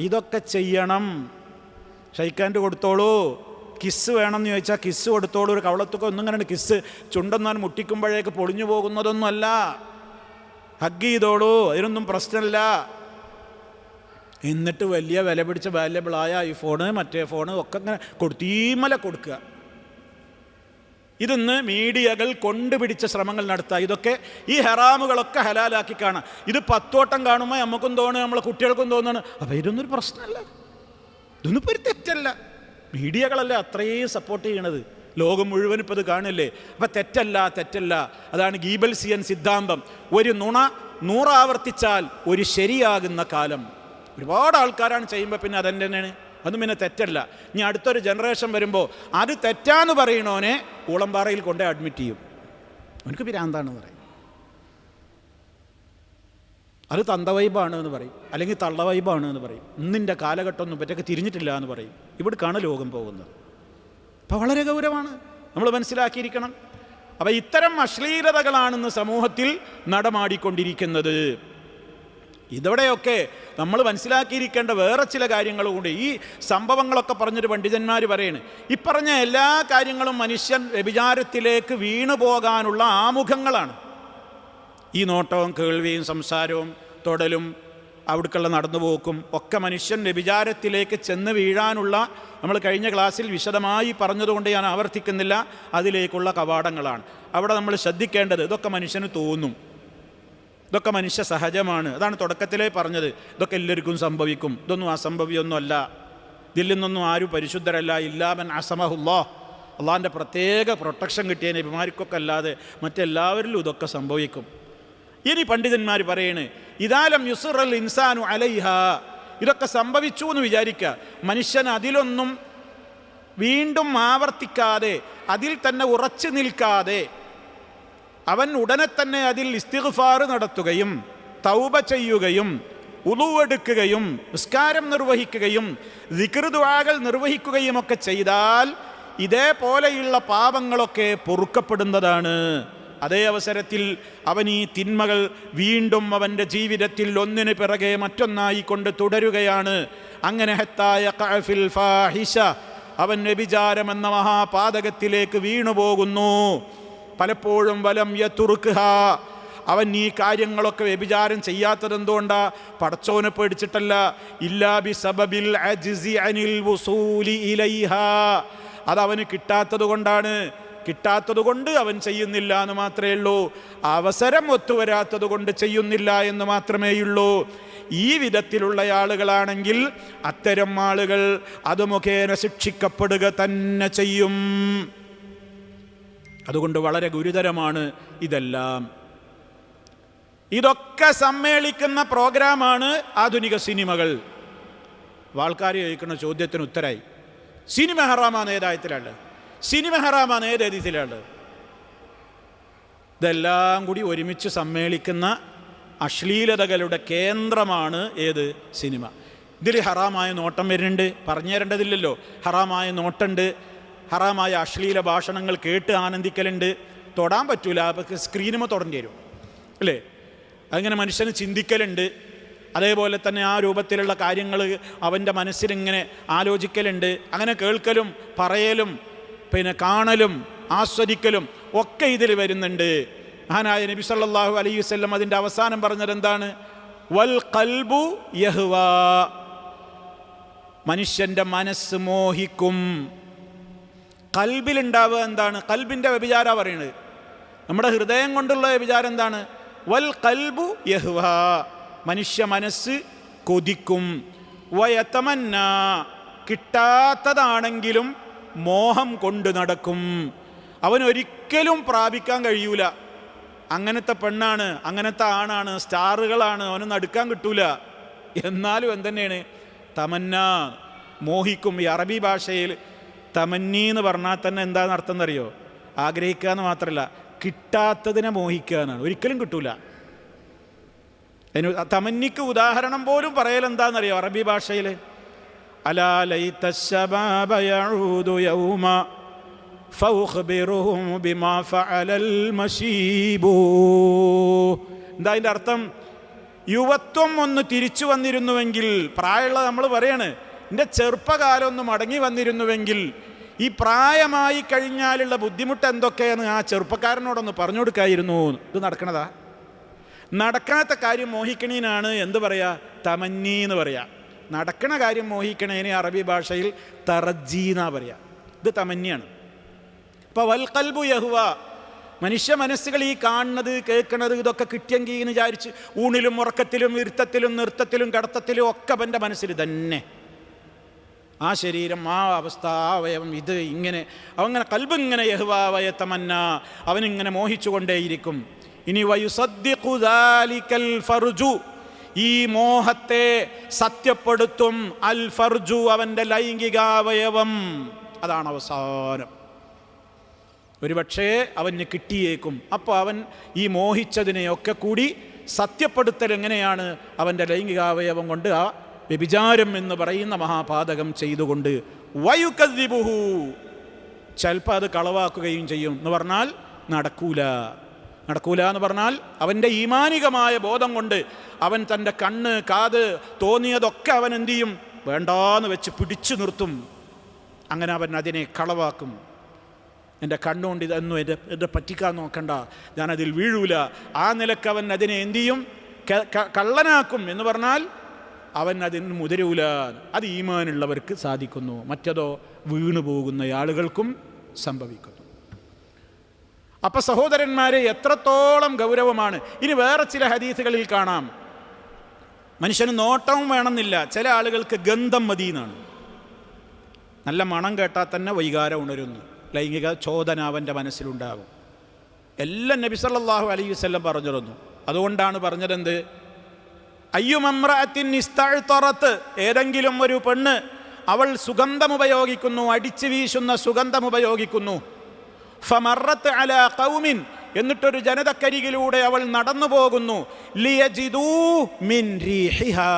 ഇതൊക്കെ ചെയ്യണം. ഷൈക്കാൻഡ് കൊടുത്തോളൂ, കിസ് വേണമെന്ന് ചോദിച്ചാൽ കിസ് കൊടുത്തോളൂ. ഒരു കവളത്തൊക്കെ ഒന്നും ഇങ്ങനെ കിസ് ചുണ്ടെന്നാൽ മുട്ടിക്കുമ്പോഴേക്ക് പൊളിഞ്ഞു പോകുന്നതൊന്നുമല്ല. ഹഗ് ചെയ്തോളൂ, അതിനൊന്നും പ്രശ്നമില്ല. എന്നിട്ട് വലിയ വില പിടിച്ച വാല്യബിളായ ഐഫോണ് മറ്റേ ഫോണ് ഒക്കെ ഇങ്ങനെ കൊടുത്തീമല കൊടുക്കുക. ഇതൊന്ന് മീഡിയകൾ കൊണ്ടുപിടിച്ച ശ്രമങ്ങൾ നടത്തുക. ഇതൊക്കെ ഈ ഹറാമുകളൊക്കെ ഹലാലാക്കി കാണാം. ഇത് 10 വട്ടം കാണുമ്പോൾ നമുക്കും തോന്നുന്നു, നമ്മളെ കുട്ടികൾക്കും തോന്നുന്നു. അപ്പോൾ ഇതൊന്നും ഒരു പ്രശ്നമല്ല, ഇതൊന്നും ഇപ്പോൾ ഒരു തെറ്റല്ല. മീഡിയകളല്ലേ അത്രയും സപ്പോർട്ട് ചെയ്യണത്, ലോകം മുഴുവൻ ഇപ്പോൾ ഇത് കാണില്ലേ. അപ്പം തെറ്റല്ല. അതാണ് ഗീബൽസിയൻ സിദ്ധാന്തം. ഒരു നുണ 100 ആവർത്തിച്ചാൽ ഒരു ശരിയാകുന്ന കാലം. ഒരുപാട് ആൾക്കാരാണ് ചെയ്യുമ്പോൾ പിന്നെ അതെന്താണ്, അതും പിന്നെ തെറ്റല്ല. ഇനി അടുത്തൊരു ജനറേഷൻ വരുമ്പോൾ അത് തെറ്റാന്ന് പറയണോനെ ഊളംപാറയിൽ കൊണ്ടേ അഡ്മിറ്റ് ചെയ്യും. അവനക്ക് പിരാന്താണെന്ന് പറയും, അത് തന്തവൈബാണ് എന്ന് പറയും, അല്ലെങ്കിൽ തള്ളവൈബാണ് എന്ന് പറയും. ഇന്നിൻ്റെ കാലഘട്ടം ഒന്നും പറ്റൊക്കെ തിരിഞ്ഞിട്ടില്ല എന്ന് പറയും. ഇവിടേക്കാണ് ലോകം പോകുന്നത്. അപ്പോൾ വളരെ ഗൗരവമാണ്, നമ്മൾ മനസ്സിലാക്കിയിരിക്കണം. അപ്പോൾ ഇത്തരം അശ്ലീലതകളാണെന്ന് സമൂഹത്തിൽ നടമാടിക്കൊണ്ടിരിക്കുന്നത്. ഇതോടെയൊക്കെ നമ്മൾ മനസ്സിലാക്കിയിരിക്കേണ്ട വേറെ ചില കാര്യങ്ങളും കൂടി. ഈ സംഭവങ്ങളൊക്കെ പറഞ്ഞൊരു പണ്ഡിതന്മാർ പറയാണ്, ഈ പറഞ്ഞ എല്ലാ കാര്യങ്ങളും മനുഷ്യൻ വ്യഭിചാരത്തിലേക്ക് വീണു പോകാനുള്ള ആമുഖങ്ങളാണ്. ഈ നോട്ടവും കേൾവിയും സംസാരവും തൊടലും അവിടേക്കുള്ള നടന്നുപോക്കും ഒക്കെ മനുഷ്യൻ വ്യഭിചാരത്തിലേക്ക് ചെന്ന് വീഴാനുള്ള, നമ്മൾ കഴിഞ്ഞ ക്ലാസ്സിൽ വിശദമായി പറഞ്ഞതുകൊണ്ട് ഞാൻ ആവർത്തിക്കുന്നില്ല, അതിലേക്കുള്ള കവാടങ്ങളാണ്. അവിടെ നമ്മൾ ശ്രദ്ധിക്കേണ്ടത് ഇതൊക്കെ മനുഷ്യന് തോന്നും, ഇതൊക്കെ മനുഷ്യ സഹജമാണ്. അതാണ് തുടക്കത്തിലേ പറഞ്ഞത്. ഇതൊക്കെ എല്ലാവർക്കും സംഭവിക്കും, ഇതൊന്നും അസംഭവ്യമൊന്നുമല്ല, ഇതിൽ നിന്നൊന്നും ആരും പരിശുദ്ധരല്ല. ഇല്ലാമൻ അസമഹുല്ലാ, അള്ളാഹിൻ്റെ പ്രത്യേക പ്രൊട്ടക്ഷൻ കിട്ടിയ നബിമാർക്കൊക്കെ അല്ലാതെ മറ്റെല്ലാവരിലും ഇതൊക്കെ സംഭവിക്കും. ഇനി പണ്ഡിതന്മാർ പറയണ്, ഇദാലം യുസ്റൽ ഇൻസാനു അലൈഹ, ഇതൊക്കെ സംഭവിച്ചു എന്ന് വിചാരിക്കുക, മനുഷ്യൻ അതിലൊന്നും വീണ്ടും ആവർത്തിക്കാതെ അതിൽ തന്നെ ഉറച്ചു നിൽക്കാതെ അവൻ ഉടനെ തന്നെ അതിൽ ഇസ്തിഗ്ഫാർ നടത്തുകയും തൗബ ചെയ്യുകയും ഉളൂവെടുക്കുകയും നിസ്കാരം നിർവഹിക്കുകയും ദിക്ർ ദുആകൾ നിർവഹിക്കുകയും ഒക്കെ ചെയ്താൽ ഇതേപോലെയുള്ള പാപങ്ങളൊക്കെ പൊറുക്കപ്പെടുന്നതാണ്. അതേ അവസരത്തിൽ അവൻ ഈ തിന്മകൾ വീണ്ടും അവൻ്റെ ജീവിതത്തിൽ ഒന്നിന് പിറകെ മറ്റൊന്നായി കൊണ്ട് തുടരുകയാണ്. അങ്ങനെ ഹത്തായ ഖഅഫിൽ ഫാഹിഷ, അവൻ വ്യഭിചാരം എന്ന മഹാപാതകത്തിലേക്ക് വീണുപോകുന്നു. പലപ്പോഴും വലം യതുർക്ഹ, അവൻ ഈ കാര്യങ്ങളൊക്കെ വ്യഭിചാരം ചെയ്യാത്തത് എന്തുകൊണ്ടാ? പടച്ചോനെ പേടിച്ചിട്ടല്ല, ഇല്ലാ ബി സബബിൽ അജ്സി അനിൽ വുസൂലി ഇലൈഹാ, അതവന് കിട്ടാത്തത് കൊണ്ടാണ്. കിട്ടാത്തത് കൊണ്ട് അവൻ ചെയ്യുന്നില്ല എന്ന് മാത്രമേ ഉള്ളൂ, അവസരം ഒത്തുവരാത്തത് കൊണ്ട് ചെയ്യുന്നില്ല എന്ന് മാത്രമേയുള്ളൂ. ഈ വിധത്തിലുള്ള ആളുകളാണെങ്കിൽ അത്തരം ആളുകൾ അത് മുഖേന ശിക്ഷിക്കപ്പെടുക തന്നെ ചെയ്യും. അതുകൊണ്ട് വളരെ ഗുരുതരമാണ് ഇതെല്ലാം. ഇതൊക്കെ സമ്മേളിക്കുന്ന പ്രോഗ്രാമാണ് ആധുനിക സിനിമകൾ. ആൾക്കാർ ചോദിക്കുന്ന ചോദ്യത്തിന് ഉത്തരമായി, സിനിമ ഹറാമാണ് ഏതായത്തിലാണ്, സിനിമ ഹറാമാണ് ഏത് എതിത്തിലാണ്? ഇതെല്ലാം കൂടി ഒരുമിച്ച് സമ്മേളിക്കുന്ന അശ്ലീലതകളുടെ കേന്ദ്രമാണ് ഏത്? സിനിമ. ഇതിൽ ഹറാമായ നോട്ടം വരുന്നുണ്ട്, പറഞ്ഞു തരേണ്ടതില്ലല്ലോ. ഹറാമായ നോട്ടുണ്ട്, ഹറാമായ അശ്ലീല ഭാഷണങ്ങൾ കേട്ട് ആനന്ദിക്കലുണ്ട്. തൊടാൻ പറ്റൂല, അപ്പോൾ സ്ക്രീനുമ തൊടേണ്ടി വരും അല്ലേ? അങ്ങനെ മനുഷ്യന് ചിന്തിക്കലുണ്ട്. അതേപോലെ തന്നെ ആ രൂപത്തിലുള്ള കാര്യങ്ങൾ അവൻ്റെ മനസ്സിലിങ്ങനെ ആലോചിക്കലുണ്ട്. അങ്ങനെ കേൾക്കലും പറയലും പിന്നെ കാണലും ആസ്വദിക്കലും ഒക്കെ ഇതിൽ വരുന്നുണ്ട്. മഹാനായ നബി സല്ലല്ലാഹു അലൈഹി വസല്ലം അതിൻ്റെ അവസാനം പറഞ്ഞത് എന്താണ്? വൽ ഖൽബു യഹ്വാ, മനുഷ്യൻ്റെ മനസ്സ് മോഹിക്കും. കൽബിലുണ്ടാവുക എന്താണ്? കൽബിൻ്റെ വ്യഭിചാര പറയുന്നത്. നമ്മുടെ ഹൃദയം കൊണ്ടുള്ള വ്യഭിചാരം എന്താണ്? വൽ ഖൽബു യഹ്വാ, മനുഷ്യ മനസ്സ് കൊതിക്കും. വയതമന്ന, കിട്ടാത്തതാണെങ്കിലും മോഹം കൊണ്ട് നടക്കും. അവനൊരിക്കലും പ്രാപിക്കാൻ കഴിയൂല. അങ്ങനത്തെ പെണ്ണാണ്, അങ്ങനത്തെ ആണാണ്, സ്റ്റാറുകളാണ്, അവനൊന്നും അടുക്കാൻ കിട്ടൂല. എന്നാലും എന്തെന്നെയാണ്? തമന്ന, മോഹിക്കും. ഈ അറബി ഭാഷയിൽ തമന്നി എന്ന് പറഞ്ഞാൽ തന്നെ എന്താണെന്ന് അർത്ഥം എന്നറിയോ? ആഗ്രഹിക്കുക എന്ന് മാത്രമല്ല, കിട്ടാത്തതിനെ മോഹിക്കുക എന്നാണ്. ഒരിക്കലും കിട്ടൂല. അതിന് തമന്നിക്ക് ഉദാഹരണം പോലും പറയൽ എന്താണെന്നറിയോ അറബി ഭാഷയിൽ? അലാ ലൈത ശബാബ യഊദു യൗമ ഫൗഖ്ബിറുഹും ബിമാ ഫഅലൽ മശീബു. എന്താ അതിൻ്റെ അർത്ഥം? യുവത്വം ഒന്ന് തിരിച്ചു വന്നിരുന്നുവെങ്കിൽ, പ്രായമുള്ള നമ്മൾ പറയാണ്, എൻ്റെ ചെറുപ്പകാലം ഒന്ന് മടങ്ങി വന്നിരുന്നുവെങ്കിൽ, ഈ പ്രായമായി കഴിഞ്ഞാലുള്ള ബുദ്ധിമുട്ട് എന്തൊക്കെയെന്ന് ആ ചെറുപ്പക്കാരനോടൊന്ന് പറഞ്ഞു കൊടുക്കായിരുന്നു. ഇത് നടക്കണതാ? നടക്കാത്ത കാര്യം മോഹിക്കണീനാണ് എന്ത് പറയാ? തമന്നി എന്ന് പറയാ. നടക്കണ കാര്യം മോഹിക്കണേന് അറബി ഭാഷയിൽ തറജി എന്നാ പറയാ. ഇത് തമന്നിയാണ്. അപ്പോൾ വൽ ഖൽബു യഹ്വാ, മനുഷ്യ മനസ്സുകൾ ഈ കാണുന്നത് കേൾക്കുന്നത് ഇതൊക്കെ കിട്ടിയെങ്കിൽ എന്ന് വിചാരിച്ച് ഊണിലും ഉറക്കത്തിലും ഇരുത്തത്തിലും നൃത്തത്തിലും കടത്തത്തിലും ഒക്കെ അവൻ്റെ മനസ്സിൽ തന്നെ ആ ശരീരം, ആ അവസ്ഥ, ആ അവയവം, ഇത് ഇങ്ങനെ അവങ്ങനെ കൽബ് ഇങ്ങനെ യഹ്വാ വയതമന്ന, അവനിങ്ങനെ മോഹിച്ചുകൊണ്ടേയിരിക്കും. ഇനി വയുസദ്ദിഖു ദാലികൽ ഫർജു, ഈ മോഹത്തെ സത്യപ്പെടുത്തും അൽ ഫർജു, അവൻ്റെ ലൈംഗികാവയവം. അതാണ് അവസാനം. ഒരുപക്ഷേ അവന് കിട്ടിയേക്കും. അപ്പോൾ അവൻ ഈ മോഹിച്ചതിനെയൊക്കെ കൂടി സത്യപ്പെടുത്തൽ എങ്ങനെയാണ്? അവൻ്റെ ലൈംഗികാവയവം കൊണ്ട് ആ വ്യഭിചാരം എന്ന് പറയുന്ന മഹാപാതകം ചെയ്തുകൊണ്ട്. വയുകദ്ദിബുഹു, ചിലപ്പോൾ അത് കളവാക്കുകയും ചെയ്യും. എന്ന് പറഞ്ഞാൽ നടക്കൂല. നടക്കൂല എന്ന് പറഞ്ഞാൽ അവൻ്റെ ഈമാനികമായ ബോധം കൊണ്ട് അവൻ തൻ്റെ കണ്ണ്, കാത് തോന്നിയതൊക്കെ അവൻ എന്തു ചെയ്യും? വേണ്ടാന്ന് വെച്ച് പിടിച്ചു നിർത്തും. അങ്ങനെ അവൻ അതിനെ കളവാക്കും. എൻ്റെ കണ്ണുകൊണ്ട് ഇതൊന്നും എന്നെ പറ്റിക്കാൻ നോക്കണ്ട, ഞാനതിൽ വീഴൂല. ആ നിലക്ക് അവൻ അതിനെ എന്തു ചെയ്യും? കള്ളനാക്കും. എന്ന് പറഞ്ഞാൽ അവൻ അതിന് മുതിരൂല. അത് ഈമാനുള്ളവർക്ക് സാധിക്കുന്നു. മറ്റതോ വീണു പോകുന്ന ആളുകൾക്കും സംഭവിക്കുന്നു. അപ്പം സഹോദരന്മാരെ, എത്രത്തോളം ഗൗരവമാണ്. ഇനി വേറെ ചില ഹദീസുകളിൽ കാണാം, മനുഷ്യന് നോട്ടവും വേണമെന്നില്ല. ചില ആളുകൾക്ക് ഗന്ധം മതി എന്നാണ്. നല്ല മണം കേട്ടാൽ തന്നെ വൈകാരം ഉണരുന്നു. ലൈംഗിക ചോദന അവൻ്റെ മനസ്സിലുണ്ടാകും. എല്ലാം നബി സല്ലല്ലാഹു അലൈഹി വസല്ലം പറഞ്ഞിരുന്നു. അതുകൊണ്ടാണ് പറഞ്ഞതെന്ത്? അയ്യുമമ്രഅത്തിൻ ഇസ്തഅ്തറത്ത്, ഏതെങ്കിലും ഒരു പെണ്ണ് അവൾ സുഗന്ധമുപയോഗിക്കുന്നു, അടിച്ചു വീശുന്ന സുഗന്ധമുപയോഗിക്കുന്നു. ഫമറത്ത് അലാ ഖൗമിൻ, എന്നിട്ടൊരു ജനതക്കരികിലൂടെ അവൾ നടന്നു പോകുന്നു. ലിയജിദൂ മിൻ റീഹിഹാ,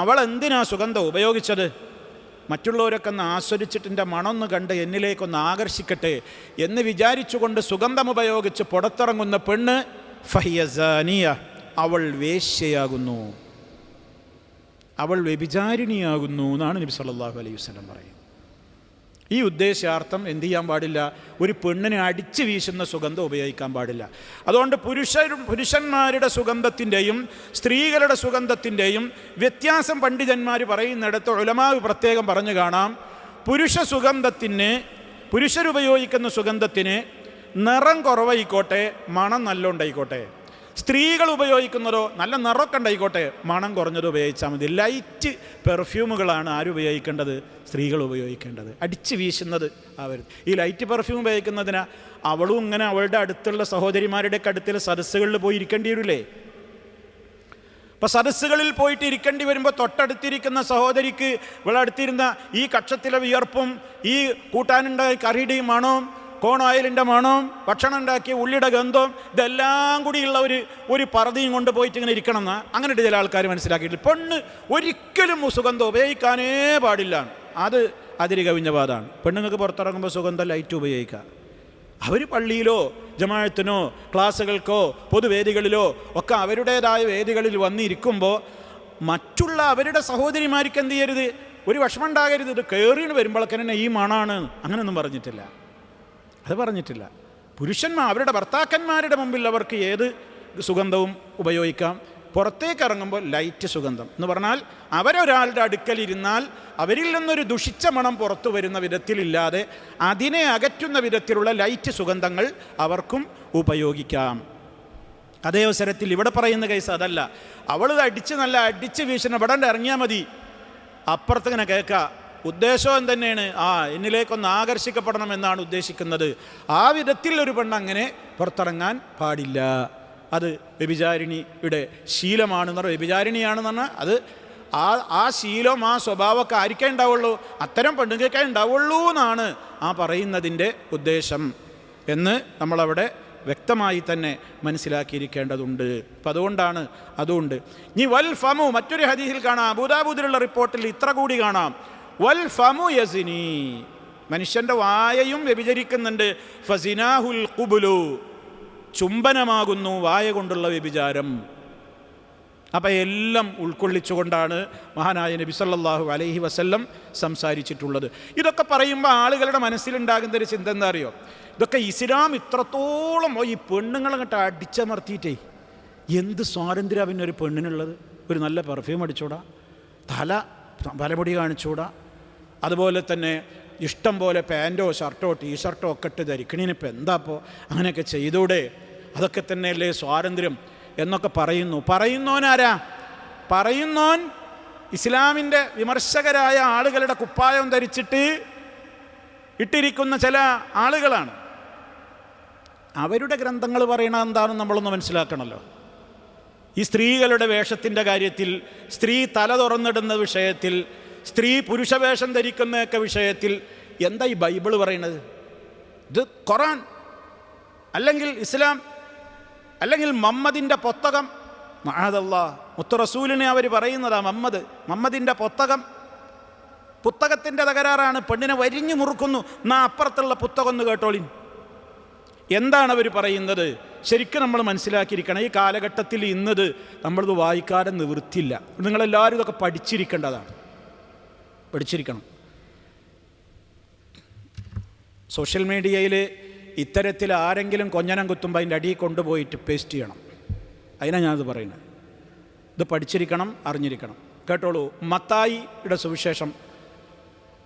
അവൾ എന്തിനാ സുഗന്ധം ഉപയോഗിച്ചത്? മറ്റുള്ളവരൊക്കെ ഒന്ന് ആസ്വദിച്ചിട്ടിൻ്റെ മണമൊന്ന് കണ്ട് എന്നിലേക്കൊന്ന് ആകർഷിക്കട്ടെ എന്ന് വിചാരിച്ചുകൊണ്ട് സുഗന്ധമുപയോഗിച്ച് പുറത്തിറങ്ങുന്ന പെണ്ണ് ഫഹിയ സാനിയ, അവൾ വേശ്യയാകുന്നു, അവൾ വ്യഭിചാരിണിയാകുന്നു എന്നാണ് നബി സല്ലല്ലാഹു അലൈഹി വസല്ലം പറയുന്നത്. ഈ ഉദ്ദേശാർത്ഥം എന്ത് ചെയ്യാൻ പാടില്ല? ഒരു പെണ്ണിനെ അടിച്ചു വീശുന്ന സുഗന്ധം ഉപയോഗിക്കാൻ പാടില്ല. അതുകൊണ്ട് പുരുഷന്മാരുടെ സുഗന്ധത്തിൻ്റെയും സ്ത്രീകളുടെ സുഗന്ധത്തിൻ്റെയും വ്യത്യാസം പണ്ഡിതന്മാർ പറയുന്നിടത്ത് ഉലമാവ് പ്രത്യേകം പറഞ്ഞു കാണാം. പുരുഷരുപയോഗിക്കുന്ന സുഗന്ധത്തിന് നിറം കുറവായിക്കോട്ടെ, മണം നല്ല ഉണ്ടായിക്കോട്ടെ. സ്ത്രീകൾ ഉപയോഗിക്കുന്നതോ നല്ല നിറമൊക്കെ ഉണ്ടായിക്കോട്ടെ, മണം കുറഞ്ഞത് ഉപയോഗിച്ചാൽ മതി. ലൈറ്റ് പെർഫ്യൂമുകളാണ് ആരുപയോഗിക്കേണ്ടത്? സ്ത്രീകൾ ഉപയോഗിക്കേണ്ടത്. അടിച്ചു വീശുന്നത് ആവരുത്. ഈ ലൈറ്റ് പെർഫ്യൂം ഉപയോഗിക്കുന്നതിന് അവളും ഇങ്ങനെ അവളുടെ അടുത്തുള്ള സഹോദരിമാരുടെ അടുത്തുള്ള സദസ്സുകളിൽ പോയി ഇരിക്കേണ്ടി വരില്ലേ? അപ്പോൾ സദസ്സുകളിൽ പോയിട്ട് ഇരിക്കേണ്ടി വരുമ്പോൾ തൊട്ടടുത്തിരിക്കുന്ന സഹോദരിക്ക് ഇവളടുത്തിരുന്ന ഈ കക്ഷത്തിലെ വിയർപ്പും ഈ കൂട്ടാനുണ്ടായ കറിയുടെയും മണവും കോൺ ഓയിലിൻ്റെ മണവും ഭക്ഷണം ഉണ്ടാക്കിയ ഉള്ളിയുടെ ഗന്ധവും ഇതെല്ലാം കൂടിയുള്ള ഒരു പറതിയും കൊണ്ട് പോയിട്ട് ഇങ്ങനെ ഇരിക്കണം എന്നാ അങ്ങനെ ചില ആൾക്കാർ മനസ്സിലാക്കിയിട്ടില്ല. പെണ്ണ് ഒരിക്കലും സുഗന്ധം ഉപയോഗിക്കാനേ പാടില്ല. അത് അതിര് കവിഞ്ഞ പാതാണ്. പെണ്ണുങ്ങൾക്ക് പുറത്തിറങ്ങുമ്പോൾ സുഗന്ധം ലൈറ്റ് ഉപയോഗിക്കുക. അവർ പള്ളിയിലോ ജമാഅത്തിനോ ക്ലാസ്സുകൾക്കോ പൊതുവേദികളിലോ ഒക്കെ അവരുടേതായ വേദികളിൽ വന്നിരിക്കുമ്പോൾ മറ്റുള്ള അവരുടെ സഹോദരിമാർക്ക് എന്ത് ചെയ്യരുത്? ഒരു വിഷമം ഉണ്ടാകരുത്. ഇത് കയറിന് വരുമ്പോഴൊക്കെ തന്നെ ഈ മണാണ് അങ്ങനെയൊന്നും പറഞ്ഞിട്ടില്ല. അത് പറഞ്ഞിട്ടില്ല. പുരുഷന്മാർ അവരുടെ ഭർത്താക്കന്മാരുടെ മുമ്പിൽ അവർക്ക് ഏത് സുഗന്ധവും ഉപയോഗിക്കാം. പുറത്തേക്ക് ഇറങ്ങുമ്പോൾ ലൈറ്റ് സുഗന്ധം എന്ന് പറഞ്ഞാൽ അവരൊരാളുടെ അടുക്കലിരുന്നാൽ അവരിൽ നിന്നൊരു ദുഷിച്ച മണം പുറത്തു വരുന്ന വിധത്തിലില്ലാതെ അതിനെ അകറ്റുന്ന വിധത്തിലുള്ള ലൈറ്റ് സുഗന്ധങ്ങൾ അവർക്കും ഉപയോഗിക്കാം. അതേ അവസരത്തിൽ ഇവിടെ പറയുന്ന കേസ് അതല്ല. അവൾ നല്ല അടിച്ച് വീശുന്ന ഇവിടെ ഇറങ്ങിയാൽ മതി, അപ്പുറത്തിങ്ങനെ കേൾക്കാം. ഉദ്ദേശം തന്നെയാണ് എന്നിലേക്കൊന്ന് ആകർഷിക്കപ്പെടണം എന്നാണ് ഉദ്ദേശിക്കുന്നത്. ആ വിധത്തിൽ ഒരു പെണ്ണ് അങ്ങനെ പുറത്തിറങ്ങാൻ പാടില്ല. അത് വ്യഭിചാരിണിയുടെ ശീലമാണെന്ന് പറഞ്ഞാൽ, വ്യഭിചാരിണിയാണെന്ന് പറഞ്ഞാൽ അത് ആ ശീലം ആ സ്വഭാവമൊക്കെ ആയിരിക്കേ ഉണ്ടാവുള്ളൂ, അത്തരം പെണ്ണുങ്ങൾക്കേ ഉണ്ടാവുള്ളൂ എന്നാണ് ആ പറയുന്നതിൻ്റെ ഉദ്ദേശം എന്ന് നമ്മളവിടെ വ്യക്തമായി തന്നെ മനസ്സിലാക്കിയിരിക്കേണ്ടതുണ്ട്. അപ്പം അതുകൊണ്ട് ഇനി വൽ ഫമു മറ്റൊരു ഹദീസിൽ കാണാം, അബൂദാവൂദിലുള്ള റിപ്പോർട്ടിൽ ഇത്ര കൂടി കാണാം, വൽ ഫമു യസിനി, മനുഷ്യൻ്റെ വായയും വ്യഭിചരിക്കുന്നുണ്ട്. ഫസിനാഹുൽ ഖുബുലു, ചുംബനമാകുന്നു വായ കൊണ്ടുള്ള വ്യഭിചാരം. അപ്പം എല്ലാം ഉൾക്കൊള്ളിച്ചുകൊണ്ടാണ് മഹാനായ നബി സല്ലല്ലാഹു അലൈഹി വസല്ലം സംസാരിച്ചിട്ടുള്ളത്. ഇതൊക്കെ പറയുമ്പോൾ ആളുകളുടെ മനസ്സിലുണ്ടാകുന്ന ഒരു ചിന്ത എന്താ അറിയോ? ഇതൊക്കെ ഇസ്ലാം ഇത്രത്തോളം ഈ പെണ്ണുങ്ങളങ്ങോട്ട് അടിച്ചമർത്തിയിട്ടേ എന്ത് സ്വാതന്ത്ര്യം പിന്നെ ഒരു പെണ്ണിനുള്ളത്? ഒരു നല്ല പെർഫ്യൂം അടിച്ചൂടാ, തലമുടി കാണിച്ചൂടാ, അതുപോലെ തന്നെ ഇഷ്ടം പോലെ പാൻറ്റോ ഷർട്ടോ ടീഷർട്ടോ ഒക്കെ ഇട്ട് ധരിക്കണീനിപ്പോൾ എന്താ അപ്പോൾ അങ്ങനെയൊക്കെ ചെയ്തൂടെ? അതൊക്കെ തന്നെയല്ലേ സ്വാതന്ത്ര്യം എന്നൊക്കെ പറയുന്നോനാരാ? പറയുന്നോൻ ഇസ്ലാമിൻ്റെ വിമർശകരായ ആളുകളുടെ കുപ്പായം ധരിച്ചിട്ട് ഇട്ടിരിക്കുന്ന ചില ആളുകളാണ്. അവരുടെ ഗ്രന്ഥങ്ങൾ പറയണത് എന്താണെന്ന് നമ്മളൊന്ന് മനസ്സിലാക്കണമല്ലോ. ഈ സ്ത്രീകളുടെ വേഷത്തിൻ്റെ കാര്യത്തിൽ, സ്ത്രീ തല തുറന്നിടുന്ന വിഷയത്തിൽ, സ്ത്രീ പുരുഷവേഷം ധരിക്കുന്നതൊക്കെ വിഷയത്തിൽ എന്താ ഈ ബൈബിൾ പറയണത്? ഇത് ഖുർആൻ അല്ലെങ്കിൽ ഇസ്ലാം അല്ലെങ്കിൽ മുഹമ്മദിൻ്റെ പുസ്തകം, മഅദല്ലാഹ് മുത്ത് റസൂലിനെ അവർ പറയുന്നതാ മുഹമ്മദിൻ്റെ പുസ്തകത്തിൻ്റെ തകരാറാണ്. പെണ്ണിനെ വരിഞ്ഞു മുറുക്കുന്നു. എന്നാ അപ്പുറത്തുള്ള പുസ്തകം ഒന്ന് കേട്ടോളിൻ. എന്താണ് അവർ പറയുന്നത്? ശരിക്കും നമ്മൾ മനസ്സിലാക്കിയിരിക്കണം. ഈ കാലഘട്ടത്തിൽ ഇന്നത് നമ്മളിത് വായിക്കാതെ നിവൃത്തിയില്ല. നിങ്ങളെല്ലാവരും ഇതൊക്കെ പഠിച്ചിരിക്കണം. സോഷ്യൽ മീഡിയയിൽ ഇത്തരത്തിൽ ആരെങ്കിലും കൊഞ്ഞനം കുത്തുമ്പോൾ അതിൻ്റെ അടിയിൽ കൊണ്ടുപോയിട്ട് പേസ്റ്റ് ചെയ്യണം. അതിനാണ് ഞാനത് പറയുന്നത്. ഇത് പഠിച്ചിരിക്കണം, അറിഞ്ഞിരിക്കണം. കേട്ടോളൂ, മത്തായിയുടെ സുവിശേഷം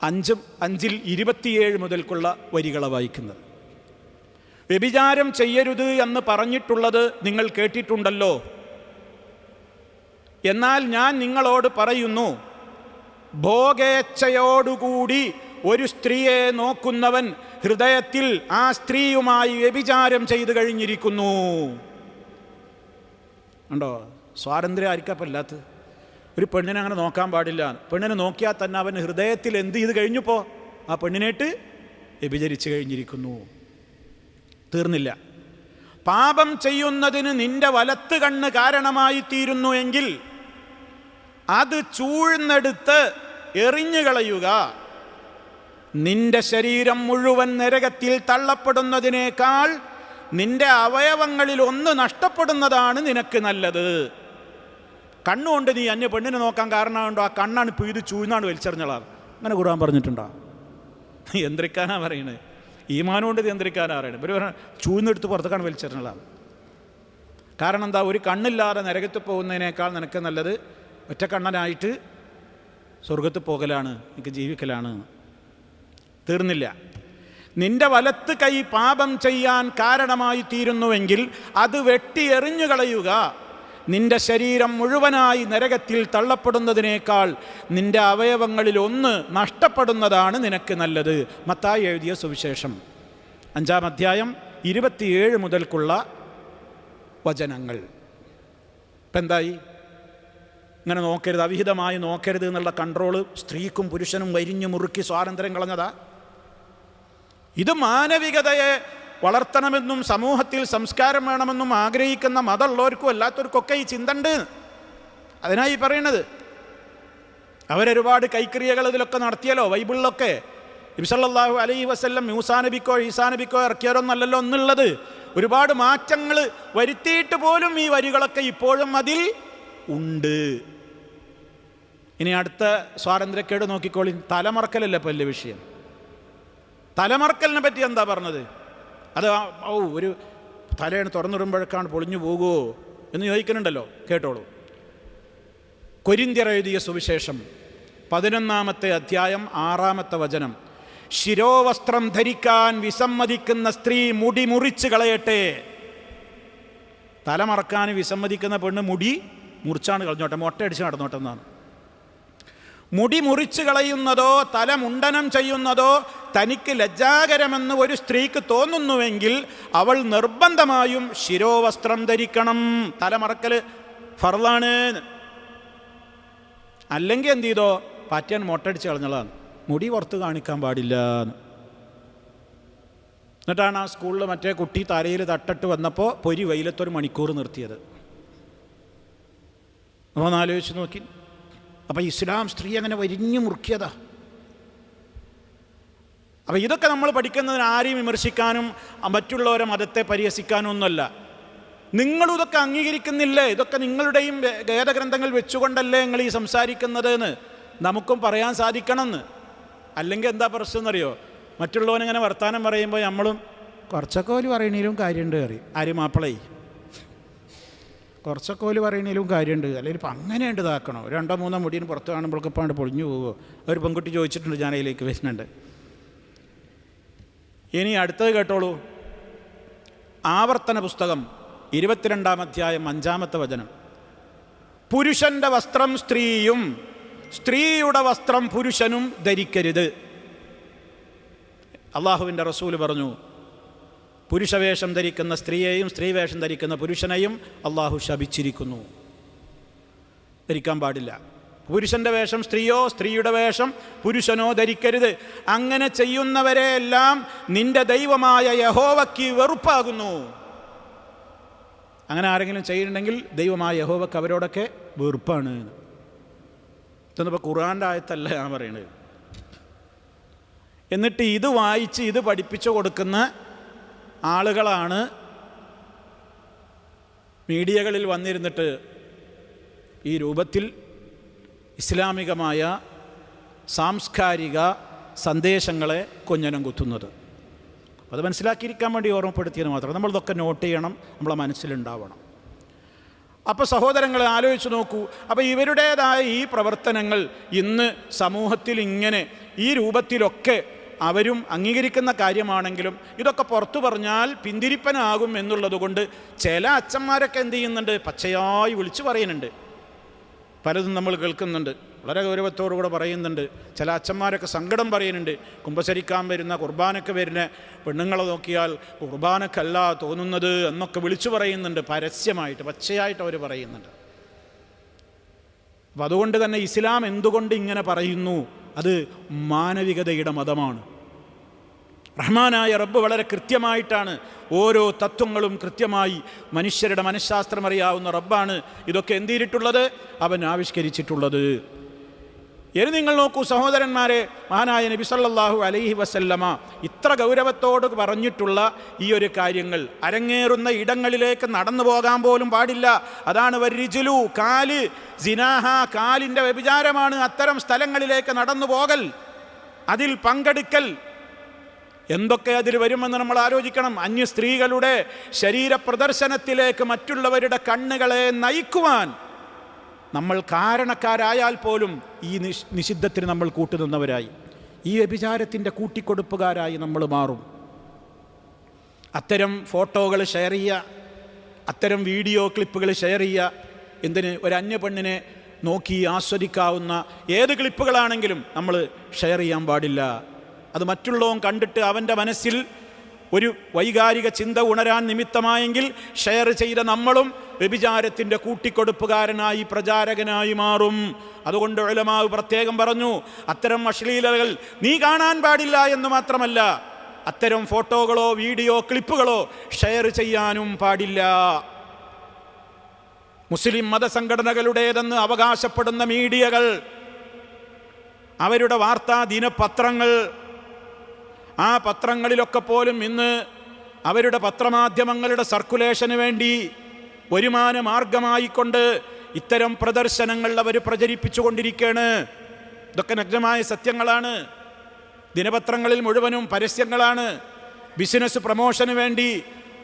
5:27 മുതൽക്കുള്ള വരികളെ വായിക്കുന്നത്. വ്യഭിചാരം ചെയ്യരുത് എന്ന് പറഞ്ഞിട്ടുള്ളത് നിങ്ങൾ കേട്ടിട്ടുണ്ടല്ലോ. എന്നാൽ ഞാൻ നിങ്ങളോട് പറയുന്നു, ഭോഗേച്ഛയോടുകൂടി ഒരു സ്ത്രീയെ നോക്കുന്നവൻ ഹൃദയത്തിൽ ആ സ്ത്രീയുമായി വ്യഭിചാരം ചെയ്തു കഴിഞ്ഞിരിക്കുന്നു. ഉണ്ടോ? സ്വാതന്ത്ര്യം ആയിരിക്കപ്പല്ലാത്തത്. ഒരു പെണ്ണിനെ അങ്ങനെ നോക്കാൻ പാടില്ല. പെണ്ണിനെ നോക്കിയാൽ തന്നെ അവൻ ഹൃദയത്തിൽ എന്ത് ചെയ്ത് കഴിഞ്ഞപ്പോൾ ആ പെണ്ണിനായിട്ട് വ്യഭിചരിച്ചു കഴിഞ്ഞിരിക്കുന്നു. തീർന്നില്ല. പാപം ചെയ്യുന്നതിന് നിന്റെ വലത്ത് കണ്ണ് കാരണമായി തീരുന്നു എങ്കിൽ അത് ചൂഴ്ന്നെടുത്ത് എറിഞ്ഞുകളയുക. നിന്റെ ശരീരം മുഴുവൻ നരകത്തിൽ തള്ളപ്പെടുന്നതിനേക്കാൾ നിന്റെ അവയവങ്ങളിൽ ഒന്ന് നഷ്ടപ്പെടുന്നതാണ് നിനക്ക് നല്ലത്. കണ്ണുകൊണ്ട് നീ അന്യ പെണ്ണിനെ നോക്കാൻ കാരണമുണ്ടോ? ആ കണ്ണാണ് പിഴുത് ചൂഴ്ന്നാണ് വലിച്ചെറിഞ്ഞളാണ്. അങ്ങനെ ഖുർആൻ പറഞ്ഞിട്ടുണ്ടോ? യന്ത്രിക്കാനാ പറയുന്നത്. ഈമാനുകൊണ്ട് യന്ത്രിക്കാനാ പറയുന്നത്. ഇവർ ചൂഴ്ന്നെടുത്ത് പുറത്തേക്കാണ് വലിച്ചെറിഞ്ഞളാണ്. കാരണം എന്താ? ഒരു കണ്ണില്ലാതെ നരകത്തിൽ പോകുന്നതിനേക്കാൾ നിനക്ക് നല്ലത് ഒറ്റ കണ്ണനായിട്ട് സ്വർഗത്തിൽ പോകലാണ്, എനിക്ക് ജീവിക്കലാണ്. തീർന്നില്ല. നിന്റെ വലത്ത് കൈ പാപം ചെയ്യാൻ കാരണമായി തീരുന്നുവെങ്കിൽ അത് വെട്ടി എറിഞ്ഞു കളയുക. നിന്റെ ശരീരം മുഴുവനായി നരകത്തിൽ തള്ളപ്പെടുന്നതിനേക്കാൾ നിന്റെ അവയവങ്ങളിൽ ഒന്ന് നഷ്ടപ്പെടുന്നതാണ് നിനക്ക് നല്ലത്. മത്തായി എഴുതിയ സുവിശേഷം 5-ാം അധ്യായം 27 മുതൽക്കുള്ള വചനങ്ങൾ. ഇപ്പം എന്തായി? ഇങ്ങനെ നോക്കരുത്, അവിഹിതമായി നോക്കരുത് എന്നുള്ള കൺട്രോള് സ്ത്രീക്കും പുരുഷനും വരിഞ്ഞു മുറുക്കി സ്വാതന്ത്ര്യം കളഞ്ഞതാ. ഇത് മാനവികതയെ വളർത്തണമെന്നും സമൂഹത്തിൽ സംസ്കാരം വേണമെന്നും ആഗ്രഹിക്കുന്ന മതമുള്ളവർക്കും അല്ലാത്തവർക്കൊക്കെ ഈ ചിന്തണ്ട്. അതിനായി പറയണത്. അവരൊരുപാട് കൈക്രിയകൾ ഇതിലൊക്കെ നടത്തിയല്ലോ. ബൈബിളിലൊക്കെ നബി സല്ലല്ലാഹു അലൈഹി വസല്ലം മൂസാ നബിക്കോ ഈസാ നബിക്കോ ഇറക്കിയവരൊന്നല്ലല്ലോ ഒന്നുള്ളത്. ഒരുപാട് മാറ്റങ്ങൾ വരുത്തിയിട്ട് പോലും ഈ വരികളൊക്കെ ഇപ്പോഴും അതിൽ ഉണ്ട്. ഇനി അടുത്ത സ്വാതന്ത്ര്യക്കേട് നോക്കിക്കോളി. തലമറക്കലല്ലേ ഇപ്പോൾ വലിയ വിഷയം. തലമറക്കലിനെ പറ്റി എന്താ പറഞ്ഞത്? അത് ഒരു തലയാണ് തുറന്നിടുമ്പോഴേക്കാണ് പൊളിഞ്ഞു പോകുമോ എന്ന് ചോദിക്കുന്നുണ്ടല്ലോ. കേട്ടോളൂ. കൊരിന്ത്യർ എഴുതിയ സുവിശേഷം 11-ാമത്തെ അധ്യായം 6-ാമത്തെ വചനം. ശിരോവസ്ത്രം ധരിക്കാൻ വിസമ്മതിക്കുന്ന സ്ത്രീ മുടി മുറിച്ച് കളയട്ടെ. തലമറക്കാൻ വിസമ്മതിക്കുന്ന പെണ്ണ് മുടി മുറിച്ചാണ് കളഞ്ഞോട്ടെ, മൊട്ടയടിച്ച് നടന്നോട്ടെ എന്നാണ്. മുടി മുറിച്ച് കളയുന്നതോ തല മുണ്ടനം ചെയ്യുന്നതോ തനിക്ക് ലജ്ജാകരമെന്ന് ഒരു സ്ത്രീക്ക് തോന്നുന്നുവെങ്കിൽ അവൾ നിർബന്ധമായും ശിരോവസ്ത്രം ധരിക്കണം. തലമറക്കൽ ഫർളാണ്. അല്ലെങ്കിൽ എന്ത് ചെയ്തോ പാറ്റാൻ മൊട്ടടിച്ച് കളഞ്ഞതാണ്, മുടി പുറത്ത് കാണിക്കാൻ പാടില്ല. എന്നിട്ടാണ് ആ സ്കൂളിൽ മറ്റേ കുട്ടി തലയിൽ തട്ടിട്ട് വന്നപ്പോൾ പൊരി വെയിലത്തൊരു മണിക്കൂർ നിർത്തിയത്. അപ്പോൾ ആലോചിച്ച് നോക്കി. അപ്പം ഇസ്ലാം സ്ത്രീ അങ്ങനെ വരിഞ്ഞു മുറുക്കിയതാ. അപ്പം ഇതൊക്കെ നമ്മൾ പഠിക്കുന്നതിന് ആരെയും വിമർശിക്കാനും മറ്റുള്ളവരെ മതത്തെ പരിഹസിക്കാനും ഒന്നുമല്ല. നിങ്ങളിതൊക്കെ അംഗീകരിക്കുന്നില്ലേ? ഇതൊക്കെ നിങ്ങളുടെയും വേദഗ്രന്ഥങ്ങൾ വെച്ചുകൊണ്ടല്ലേ നിങ്ങൾ ഈ സംസാരിക്കുന്നത് എന്ന് നമുക്കും പറയാൻ സാധിക്കണമെന്ന്. അല്ലെങ്കിൽ എന്താ പ്രശ്നം എന്നറിയോ? മറ്റുള്ളവനിങ്ങനെ വർത്താനം പറയുമ്പോൾ നമ്മളും കുറച്ചൊക്കെ ഓല് പറയണേലും കാര്യമുണ്ട് അറിയും. ആരും മാപ്പിളേ കുറച്ചൊക്കെ ഓല് പറയണേലും കാര്യമുണ്ട്, അല്ലെങ്കിൽ ഇപ്പം അങ്ങനെ ഉണ്ട് ഇതാക്കണോ? 2-3 മുടിന് പുറത്ത് കാണുമ്പോഴൊക്കെ പാണ്ട് പൊളിഞ്ഞു പോകുമോ? ഒരു പെൺകുട്ടി ചോദിച്ചിട്ടുണ്ട്, ഞാൻ അതിലേക്ക് വരുന്നുണ്ട്. ഇനി അടുത്തത് കേട്ടോളൂ. ആവർത്തന പുസ്തകം 22-ാം അധ്യായം 5-ാമത്തെ വചനം. പുരുഷൻ്റെ വസ്ത്രം സ്ത്രീയും സ്ത്രീയുടെ വസ്ത്രം പുരുഷനും ധരിക്കരുത്. അള്ളാഹുവിൻ്റെ റസൂല് പറഞ്ഞു, പുരുഷവേഷം ധരിക്കുന്ന സ്ത്രീയെയും സ്ത്രീവേഷം ധരിക്കുന്ന പുരുഷനെയും അള്ളാഹു ശപിച്ചിരിക്കുന്നു. ധരിക്കാൻ പാടില്ല. പുരുഷൻ്റെ വേഷം സ്ത്രീയോ സ്ത്രീയുടെ വേഷം പുരുഷനോ ധരിക്കരുത്. അങ്ങനെ ചെയ്യുന്നവരെയെല്ലാം നിന്റെ ദൈവമായ യഹോവയ്ക്ക് വെറുപ്പാകുന്നു. അങ്ങനെ ആരെങ്കിലും ചെയ്യുന്നുണ്ടെങ്കിൽ ദൈവമായ യഹോവയ്ക്ക് അവരോടൊക്കെ വെറുപ്പാണ്. ഇതൊന്നിപ്പോൾ ഖുർആൻ്റെ ആയത്തല്ല ഞാൻ പറയുന്നത്. എന്നിട്ട് ഇത് വായിച്ച് ഇത് പഠിപ്പിച്ചു കൊടുക്കുന്ന ആളുകളാണ് മീഡിയകളിൽ വന്നിരുന്നിട്ട് ഈ രൂപത്തിൽ ഇസ്ലാമികമായ സാംസ്കാരിക സന്ദേശങ്ങളെ കൊഞ്ഞനം കുത്തുന്നത്. അത് മനസ്സിലാക്കിയിരിക്കാൻ വേണ്ടി ഓർമ്മപ്പെടുത്തിയത് മാത്രം. നമ്മളിതൊക്കെ നോട്ട് ചെയ്യണം, നമ്മളെ മനസ്സിലുണ്ടാവണം. അപ്പോൾ സഹോദരങ്ങളെ ആലോചിച്ച് നോക്കൂ. അപ്പോൾ ഇവരുടേതായ ഈ പ്രവർത്തനങ്ങൾ ഇന്ന് സമൂഹത്തിൽ ഇങ്ങനെ ഈ രൂപത്തിലൊക്കെ അവരും അംഗീകരിക്കുന്ന കാര്യമാണെങ്കിലും ഇതൊക്കെ പുറത്തു പറഞ്ഞാൽ പിന്തിരിപ്പനാകും എന്നുള്ളത് കൊണ്ട് ചില അച്ഛന്മാരൊക്കെ എന്ത് ചെയ്യുന്നുണ്ട്, പച്ചയായി വിളിച്ചു പറയുന്നുണ്ട്. പലതും നമ്മൾ കേൾക്കുന്നുണ്ട്, വളരെ ഗൗരവത്തോടുകൂടെ പറയുന്നുണ്ട്. ചില അച്ഛന്മാരൊക്കെ സങ്കടം പറയുന്നുണ്ട്. കുമ്പസരിക്കാൻ വരുന്ന കുർബാനയ്ക്ക് വരുന്ന പെണ്ണുങ്ങളെ നോക്കിയാൽ കുർബാനക്കല്ല തോന്നുന്നത് എന്നൊക്കെ വിളിച്ചു പറയുന്നുണ്ട്. പരസ്യമായിട്ട് പച്ചയായിട്ട് അവർ പറയുന്നുണ്ട്. അപ്പം അതുകൊണ്ട് തന്നെ ഇസ്ലാം എന്തുകൊണ്ട് ഇങ്ങനെ പറയുന്നു? അത് മാനവികതയുടെ മതമാണ്. റഹ്മാനായ റബ്ബ് വളരെ കൃത്യമായിട്ടാണ് ഓരോ തത്വങ്ങളും കൃത്യമായി മനുഷ്യരുടെ മനഃശാസ്ത്രം അറിയാവുന്ന റബ്ബാണ് ഇതൊക്കെ എന്ത് ചെയ്തിട്ടുള്ളത്, അവൻ ആവിഷ്കരിച്ചിട്ടുള്ളത്. ഇനി നിങ്ങൾ നോക്കൂ സഹോദരന്മാരെ, മഹാനായ നബി സല്ലല്ലാഹു അലൈഹി വസല്ലമ ഇത്ര ഗൗരവത്തോട് പറഞ്ഞിട്ടുള്ള ഈ ഒരു കാര്യങ്ങൾ അരങ്ങേറുന്ന ഇടങ്ങളിലേക്ക് നടന്നു പോകാൻ പോലും പാടില്ല. അതാണ് വരിജുലു, കാല്, സിനാഹ, കാലിൻ്റെ വ്യഭിചാരമാണ് അത്തരം സ്ഥലങ്ങളിലേക്ക് നടന്നു പോകൽ, അതിൽ പങ്കെടുക്കൽ. എന്തൊക്കെ അതിൽ വരുമെന്ന് നമ്മൾ ആലോചിക്കണം. അന്യ സ്ത്രീകളുടെ ശരീര പ്രദർശനത്തിലേക്ക് മറ്റുള്ളവരുടെ കണ്ണുകളെ നയിക്കുവാൻ നമ്മൾ കാരണക്കാരായാൽ പോലും ഈ നിഷിദ്ധത്തിന് നമ്മൾ കൂട്ടുനിന്നവരായി, ഈ വ്യഭിചാരത്തിൻ്റെ കൂട്ടിക്കൊടുപ്പുകാരായി നമ്മൾ മാറും. അത്തരം ഫോട്ടോകൾ ഷെയർ ചെയ്യുക, അത്തരം വീഡിയോ ക്ലിപ്പുകൾ ഷെയർ ചെയ്യുക. എന്തിന്? ഒരു അന്യ പെണ്ണിനെ നോക്കി ആസ്വദിക്കാവുന്ന ഏത് ക്ലിപ്പുകളാണെങ്കിലും നമ്മൾ ഷെയർ ചെയ്യാൻ പാടില്ല. അത് മറ്റുള്ളവൻ കണ്ടിട്ട് അവൻ്റെ മനസ്സിൽ ഒരു വൈകാരിക ചിന്ത ഉണരാൻ നിമിത്തമായെങ്കിൽ ഷെയർ ചെയ്ത നമ്മളും വ്യഭിചാരത്തിൻ്റെ കൂട്ടിക്കൊടുപ്പുകാരനായി പ്രചാരകനായി മാറും. അതുകൊണ്ട് ഉലമാവ് പ്രത്യേകം പറഞ്ഞു, അത്തരം അശ്ലീലതകൾ നീ കാണാൻ പാടില്ല എന്ന് മാത്രമല്ല, അത്തരം ഫോട്ടോകളോ വീഡിയോ ക്ലിപ്പുകളോ ഷെയർ ചെയ്യാനും പാടില്ല. മുസ്ലിം മതസംഘടനകളുടേതെന്ന് അവകാശപ്പെടുന്ന മീഡിയകൾ, അവരുടെ വാർത്താ ദിനപത്രങ്ങൾ, ആ പത്രങ്ങളിലൊക്കെ പോലും ഇന്ന് അവരുടെ പത്രമാധ്യമങ്ങളുടെ സർക്കുലേഷന് വേണ്ടി വരുമാന മാർഗമായിക്കൊണ്ട് ഇത്തരം പ്രദർശനങ്ങൾ അവർ പ്രചരിപ്പിച്ചു കൊണ്ടിരിക്കുകയാണ്. ഇതൊക്കെ നഗ്നമായ സത്യങ്ങളാണ്. ദിനപത്രങ്ങളിൽ മുഴുവനും പരസ്യങ്ങളാണ്. ബിസിനസ് പ്രമോഷന് വേണ്ടി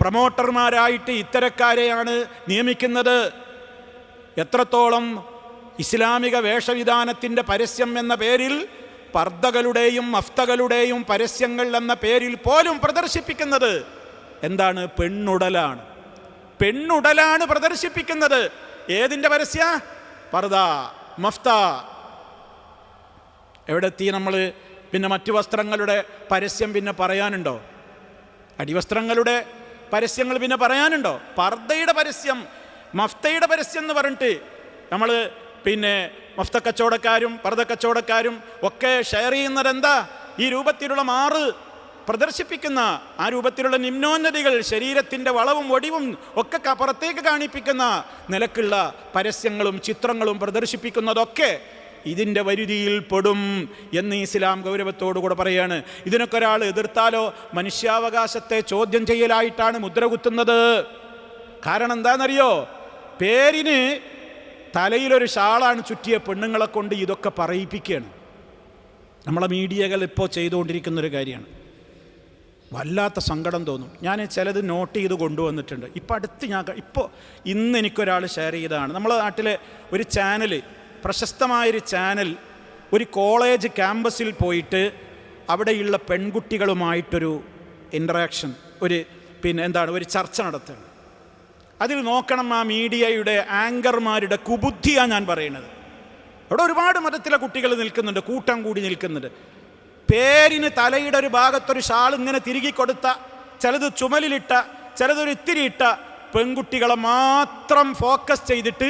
പ്രമോട്ടർമാരായിട്ട് ഇത്തരക്കാരെയാണ് നിയമിക്കുന്നത്. എത്രത്തോളം ഇസ്ലാമിക വേഷവിധാനത്തിൻ്റെ പരസ്യം എന്ന പേരിൽ പർദ്ദകളുടെയും മഫ്തകളുടെയും പരസ്യങ്ങൾ എന്ന പേരിൽ പോലും പ്രദർശിപ്പിക്കുന്നത് എന്താണ്? പെണ്ണുടലാണ്. പെണ്ണുടലാണ് പ്രദർശിപ്പിക്കുന്നത്. ഏതിൻ്റെ പരസ്യ? പർദ്ദ, മഫ്ത. എവിടെ എത്തി നമ്മൾ? പിന്നെ മറ്റു വസ്ത്രങ്ങളുടെ പരസ്യം പിന്നെ പറയാനുണ്ടോ? അടിവസ്ത്രങ്ങളുടെ പരസ്യങ്ങൾ പിന്നെ പറയാനുണ്ടോ? പർദ്ദയുടെ പരസ്യം, മഫ്തയുടെ പരസ്യം എന്ന് പറഞ്ഞിട്ട് നമ്മൾ പിന്നെ മഫ്ത കച്ചവടക്കാരും പർദ്ദ കച്ചവടക്കാരും ഒക്കെ ഷെയർ ചെയ്യുന്നത് എന്താ? ഈ രൂപത്തിലുള്ള മാറ് പ്രദർശിപ്പിക്കുന്ന, ആ രൂപത്തിലുള്ള നിമ്നോന്നതികൾ, ശരീരത്തിൻ്റെ വളവും ഒടിവും ഒക്കെ പുറത്തേക്ക് കാണിപ്പിക്കുന്ന നിലക്കുള്ള പരസ്യങ്ങളും ചിത്രങ്ങളും പ്രദർശിപ്പിക്കുന്നതൊക്കെ ഇതിൻ്റെ വരുതിയിൽ പെടും എന്ന് ഇസ്ലാം ഗൗരവത്തോടുകൂടെ പറയാണ്. ഇതിനൊക്കെ ഒരാൾ എതിർത്താലോ മനുഷ്യാവകാശത്തെ ചോദ്യം ചെയ്യലായിട്ടാണ് മുദ്ര കുത്തുന്നത്. കാരണം എന്താണെന്നറിയോ? പേരിന് തലയിലൊരു ഷാളാണ് ചുറ്റിയ പെണ്ണുങ്ങളെ കൊണ്ട് ഇതൊക്കെ പറയിപ്പിക്കുകയാണ്. നമ്മളെ മീഡിയകൾ ഇപ്പോൾ ചെയ്തുകൊണ്ടിരിക്കുന്നൊരു കാര്യമാണ്. വല്ലാത്ത സങ്കടം തോന്നും. ഞാൻ ചിലത് നോട്ട് ചെയ്ത് കൊണ്ടുവന്നിട്ടുണ്ട്. ഇപ്പോൾ ഇന്ന് എനിക്കൊരാൾ ഷെയർ ചെയ്തതാണ്. നമ്മളെ നാട്ടിലെ ഒരു ചാനൽ, പ്രശസ്തമായൊരു ചാനൽ, ഒരു കോളേജ് ക്യാമ്പസിൽ പോയിട്ട് അവിടെയുള്ള പെൺകുട്ടികളുമായിട്ടൊരു ഇൻറ്ററാക്ഷൻ, ഒരു ചർച്ച നടത്തുകയാണ്. അതിൽ നോക്കണം ആ മീഡിയയുടെ ആങ്കർമാരുടെ കുബുദ്ധിയാണ് ഞാൻ പറയുന്നത്. അവിടെ ഒരുപാട് മതത്തിലെ കുട്ടികൾ നിൽക്കുന്നുണ്ട്, കൂട്ടം കൂടി നിൽക്കുന്നുണ്ട്. പേരിന് തലയുടെ ഒരു ഭാഗത്തൊരു ഷാൾ ഇങ്ങനെ തിരികെ കൊടുത്ത, ചിലത് ചുമലിലിട്ട, ചിലതൊരു ഇത്തിരി ഇട്ട പെൺകുട്ടികളെ മാത്രം ഫോക്കസ് ചെയ്തിട്ട്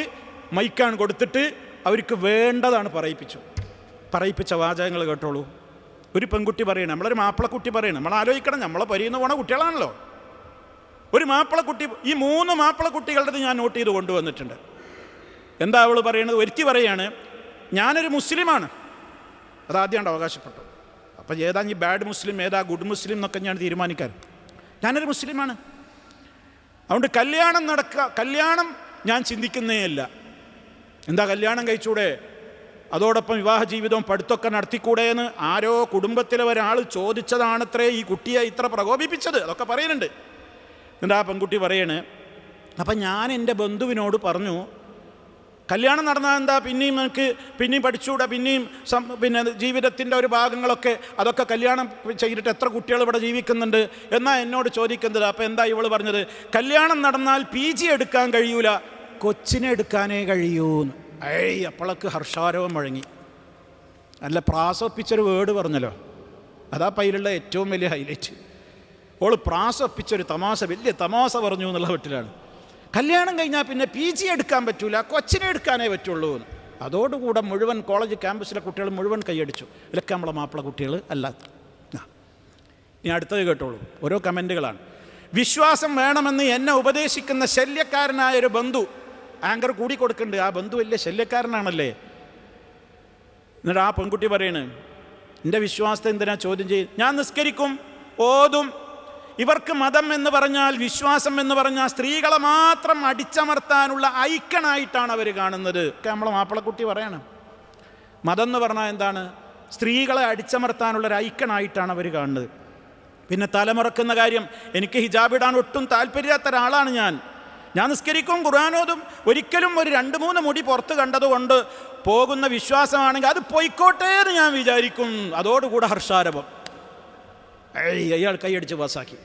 മൈക്കാണ് കൊടുത്തിട്ട് അവർക്ക് വേണ്ടതാണ് പറയിപ്പിച്ച വാചകങ്ങൾ കേട്ടോളൂ. ഒരു പെൺകുട്ടി പറയണം, നമ്മളൊരു മാപ്പിളക്കുട്ടി പറയണം, നമ്മൾ ആലോചിക്കണം, നമ്മളെ പരിയുന്ന പോണ കുട്ടികളാണല്ലോ. ഒരു മാപ്പിളക്കുട്ടി, ഈ 3 മാപ്പിളക്കുട്ടികളുടെ ഞാൻ നോട്ട് ചെയ്ത് കൊണ്ടുവന്നിട്ടുണ്ട്. എന്താ അവൾ പറയണത്? ഒരുത്തി പറയാണ്, ഞാനൊരു മുസ്ലിമാണ്. അതാദ്യമാണ് അവകാശപ്പെട്ടു. അപ്പം ഏതാ ഈ ബാഡ് മുസ്ലിം, ഏതാ ഗുഡ് മുസ്ലിം എന്നൊക്കെ ഞാൻ തീരുമാനിക്കാൻ. ഞാനൊരു മുസ്ലിമാണ്, അതുകൊണ്ട് കല്യാണം ഞാൻ ചിന്തിക്കുന്നേ അല്ല. എന്താ കല്യാണം കഴിച്ചൂടെ, അതോടൊപ്പം വിവാഹ ജീവിതവും പഠിത്തമൊക്കെ നടത്തിക്കൂടെ എന്ന് ആരോ കുടുംബത്തിലെ ഒരാൾ ചോദിച്ചതാണത്രേ ഈ കുട്ടിയെ ഇത്ര പ്രകോപിപ്പിച്ചത്. അതൊക്കെ പറയുന്നുണ്ട്. എന്നിട്ട് ആ പെൺകുട്ടി പറയണ്, അപ്പം ഞാൻ എൻ്റെ ബന്ധുവിനോട് പറഞ്ഞു, കല്യാണം നടന്നാൽ എന്താ, പിന്നെയും പഠിച്ചുകൂടെ, പിന്നെ ജീവിതത്തിൻ്റെ ഒരു ഭാഗങ്ങളൊക്കെ അതൊക്കെ കല്യാണം ചെയ്തിട്ട് എത്ര കുട്ടികൾ ഇവിടെ ജീവിക്കുന്നുണ്ട് എന്നാ എന്നോട് ചോദിക്കുന്നത്. അപ്പം എന്താ ഇവൾ പറഞ്ഞത്? കല്യാണം നടന്നാൽ PG എടുക്കാൻ കഴിയൂല, കൊച്ചിനെ എടുക്കാനേ കഴിയൂന്ന്. അപ്പോഴേക്ക് ഹർഷാരവം മുഴങ്ങി. നല്ല പ്രാസൊപ്പിച്ചൊരു വേർഡ് പറഞ്ഞല്ലോ, അതാ പൈലുള്ള ഏറ്റവും വലിയ ഹൈലൈറ്റ്. ഓൾ പ്രാസൊപ്പിച്ചൊരു വലിയ തമാശ പറഞ്ഞു എന്നുള്ള വീട്ടിലാണ്. കല്യാണം കഴിഞ്ഞാൽ പിന്നെ PG എടുക്കാൻ പറ്റൂല, കൊച്ചിനെ എടുക്കാനേ പറ്റുള്ളൂ എന്ന്. അതോടുകൂടെ മുഴുവൻ കോളേജ് ക്യാമ്പസിലെ കുട്ടികൾ മുഴുവൻ കൈയടിച്ചു. ഇതൊക്കെ നമ്മളെ മാപ്പിള കുട്ടികൾ അല്ലാത്ത. ഇനി അടുത്തത് കേട്ടോളൂ, ഓരോ കമൻറ്റുകളാണ്. വിശ്വാസം വേണമെന്ന് എന്നെ ഉപദേശിക്കുന്ന ശല്യക്കാരനായൊരു ബന്ധു, ആങ്കർ കൂടി കൊടുക്കുന്നുണ്ട്, ആ ബന്ധു വലിയ ശല്യക്കാരനാണല്ലേ. എന്നിട്ട് ആ പെൺകുട്ടി പറയണ്, എൻ്റെ വിശ്വാസത്തെ എന്തിനാ ചോദ്യം ചെയ്യും? ഞാൻ നിസ്കരിക്കും, ഓതും. ഇവർക്ക് മതം എന്ന് പറഞ്ഞാൽ, വിശ്വാസം എന്ന് പറഞ്ഞാൽ സ്ത്രീകളെ മാത്രം അടിച്ചമർത്താനുള്ള ഐക്കണായിട്ടാണ് അവർ കാണുന്നത്. ഒക്കെ നമ്മളെ മാപ്പിളക്കുട്ടി പറയണം. മതം എന്ന് പറഞ്ഞാൽ എന്താണ്? സ്ത്രീകളെ അടിച്ചമർത്താനുള്ളൊരു ഐക്കണായിട്ടാണ് അവർ കാണുന്നത്. പിന്നെ തലമുറക്കുന്ന കാര്യം, എനിക്ക് ഹിജാബ് ഇടാൻ ഒട്ടും താല്പര്യമില്ലാത്ത ഒരാളാണ് ഞാൻ നിസ്കരിക്കും, ഖുർആനോതും. ഒരിക്കലും ഒരു 2-3 മുടി പുറത്ത് കണ്ടതുകൊണ്ട് പോകുന്ന വിശ്വാസമാണെങ്കിൽ അത് പൊയ്ക്കോട്ടെ എന്ന് ഞാൻ വിചാരിക്കും. അതോടുകൂടെ ഹർഷാരവം. അയാൾ കൈയടിച്ച് പാസാക്കി.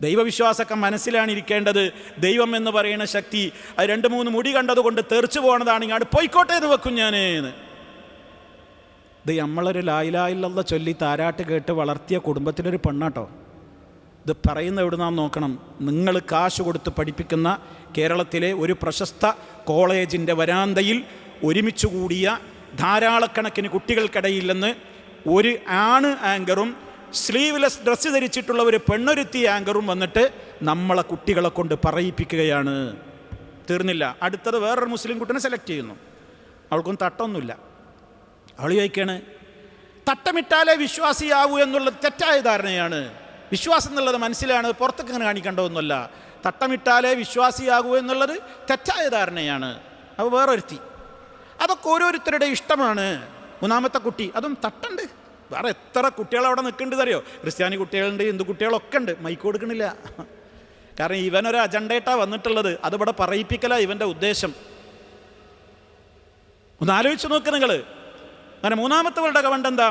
ദൈവവിശ്വാസമൊക്കെ മനസ്സിലാണ് ഇരിക്കേണ്ടത്. ദൈവം എന്ന് പറയുന്ന ശക്തി അത് 2-3 മുടി കണ്ടതുകൊണ്ട് തെറിച്ചു പോകണതാണെങ്കിൽ അത് പൊയ്ക്കോട്ടെ എന്ന് വെക്കും ഞാനേന്ന്. ഇത് നമ്മളൊരു ലാ ഇലാഹ ഇല്ലല്ലാഹ് ചൊല്ലി താരാട്ട് കേട്ട് വളർത്തിയ കുടുംബത്തിലൊരു പെണ്ണാട്ടോ. ഇത് പറയുന്ന എവിടുന്നാന്ന് നോക്കണം. നിങ്ങൾ കാശ് കൊടുത്ത് പഠിപ്പിക്കുന്ന കേരളത്തിലെ ഒരു പ്രശസ്ത കോളേജിൻ്റെ വരാന്തയിൽ ഒരുമിച്ച് കൂടിയ ധാരാളക്കണക്കിന് കുട്ടികൾക്കിടയിൽ നിന്ന് ഒരു ആണ് ആങ്കറും സ്ലീവ്ലെസ് ഡ്രസ്സ് ധരിച്ചിട്ടുള്ള ഒരു പെണ്ണൊരുത്തി ആങ്കറും വന്നിട്ട് നമ്മളെ കുട്ടികളെ കൊണ്ട് പറയിപ്പിക്കുകയാണ്. തീർന്നില്ല, അടുത്തത് വേറൊരു മുസ്ലിം കുട്ടിനെ സെലക്ട് ചെയ്യുന്നു. അവൾക്കൊന്നും തട്ടൊന്നുമില്ല. അവൾ ചോദിക്കുകയാണ്, തട്ടമിട്ടാലേ വിശ്വാസിയാവൂ എന്നുള്ളത് തെറ്റായ ധാരണയാണ്. വിശ്വാസം എന്നുള്ളത് മനസ്സിലാണ്, പുറത്തേക്ക് ഇങ്ങനെ കാണിക്കേണ്ടതൊന്നുമല്ല. തട്ടമിട്ടാലേ വിശ്വാസിയാകൂ എന്നുള്ളത് തെറ്റായ ധാരണയാണ്. അപ്പോൾ വേറൊരുത്തി, അതൊക്കെ ഓരോരുത്തരുടെ ഇഷ്ടമാണ്. 3ാമത്തെ കുട്ടി, അതും തട്ടുണ്ട്, വേറെ എത്ര കുട്ടികൾ അവിടെ നിൽക്കുന്നുണ്ട് അറിയോ? ക്രിസ്ത്യാനി കുട്ടികളുണ്ട്, ഹിന്ദു കുട്ടികളൊക്കെ ഉണ്ട്. മൈക്ക് കൊടുക്കണില്ല. കാരണം ഇവനൊരു അജണ്ടയായിട്ടാണ് വന്നിട്ടുള്ളത്. അതിവിടെ പറയിപ്പിക്കല ഇവൻ്റെ ഉദ്ദേശം. ഒന്ന് ആലോചിച്ച് നോക്ക് നിങ്ങൾ. അങ്ങനെ മൂന്നാമത്തെ കവണ്ട് എന്താ?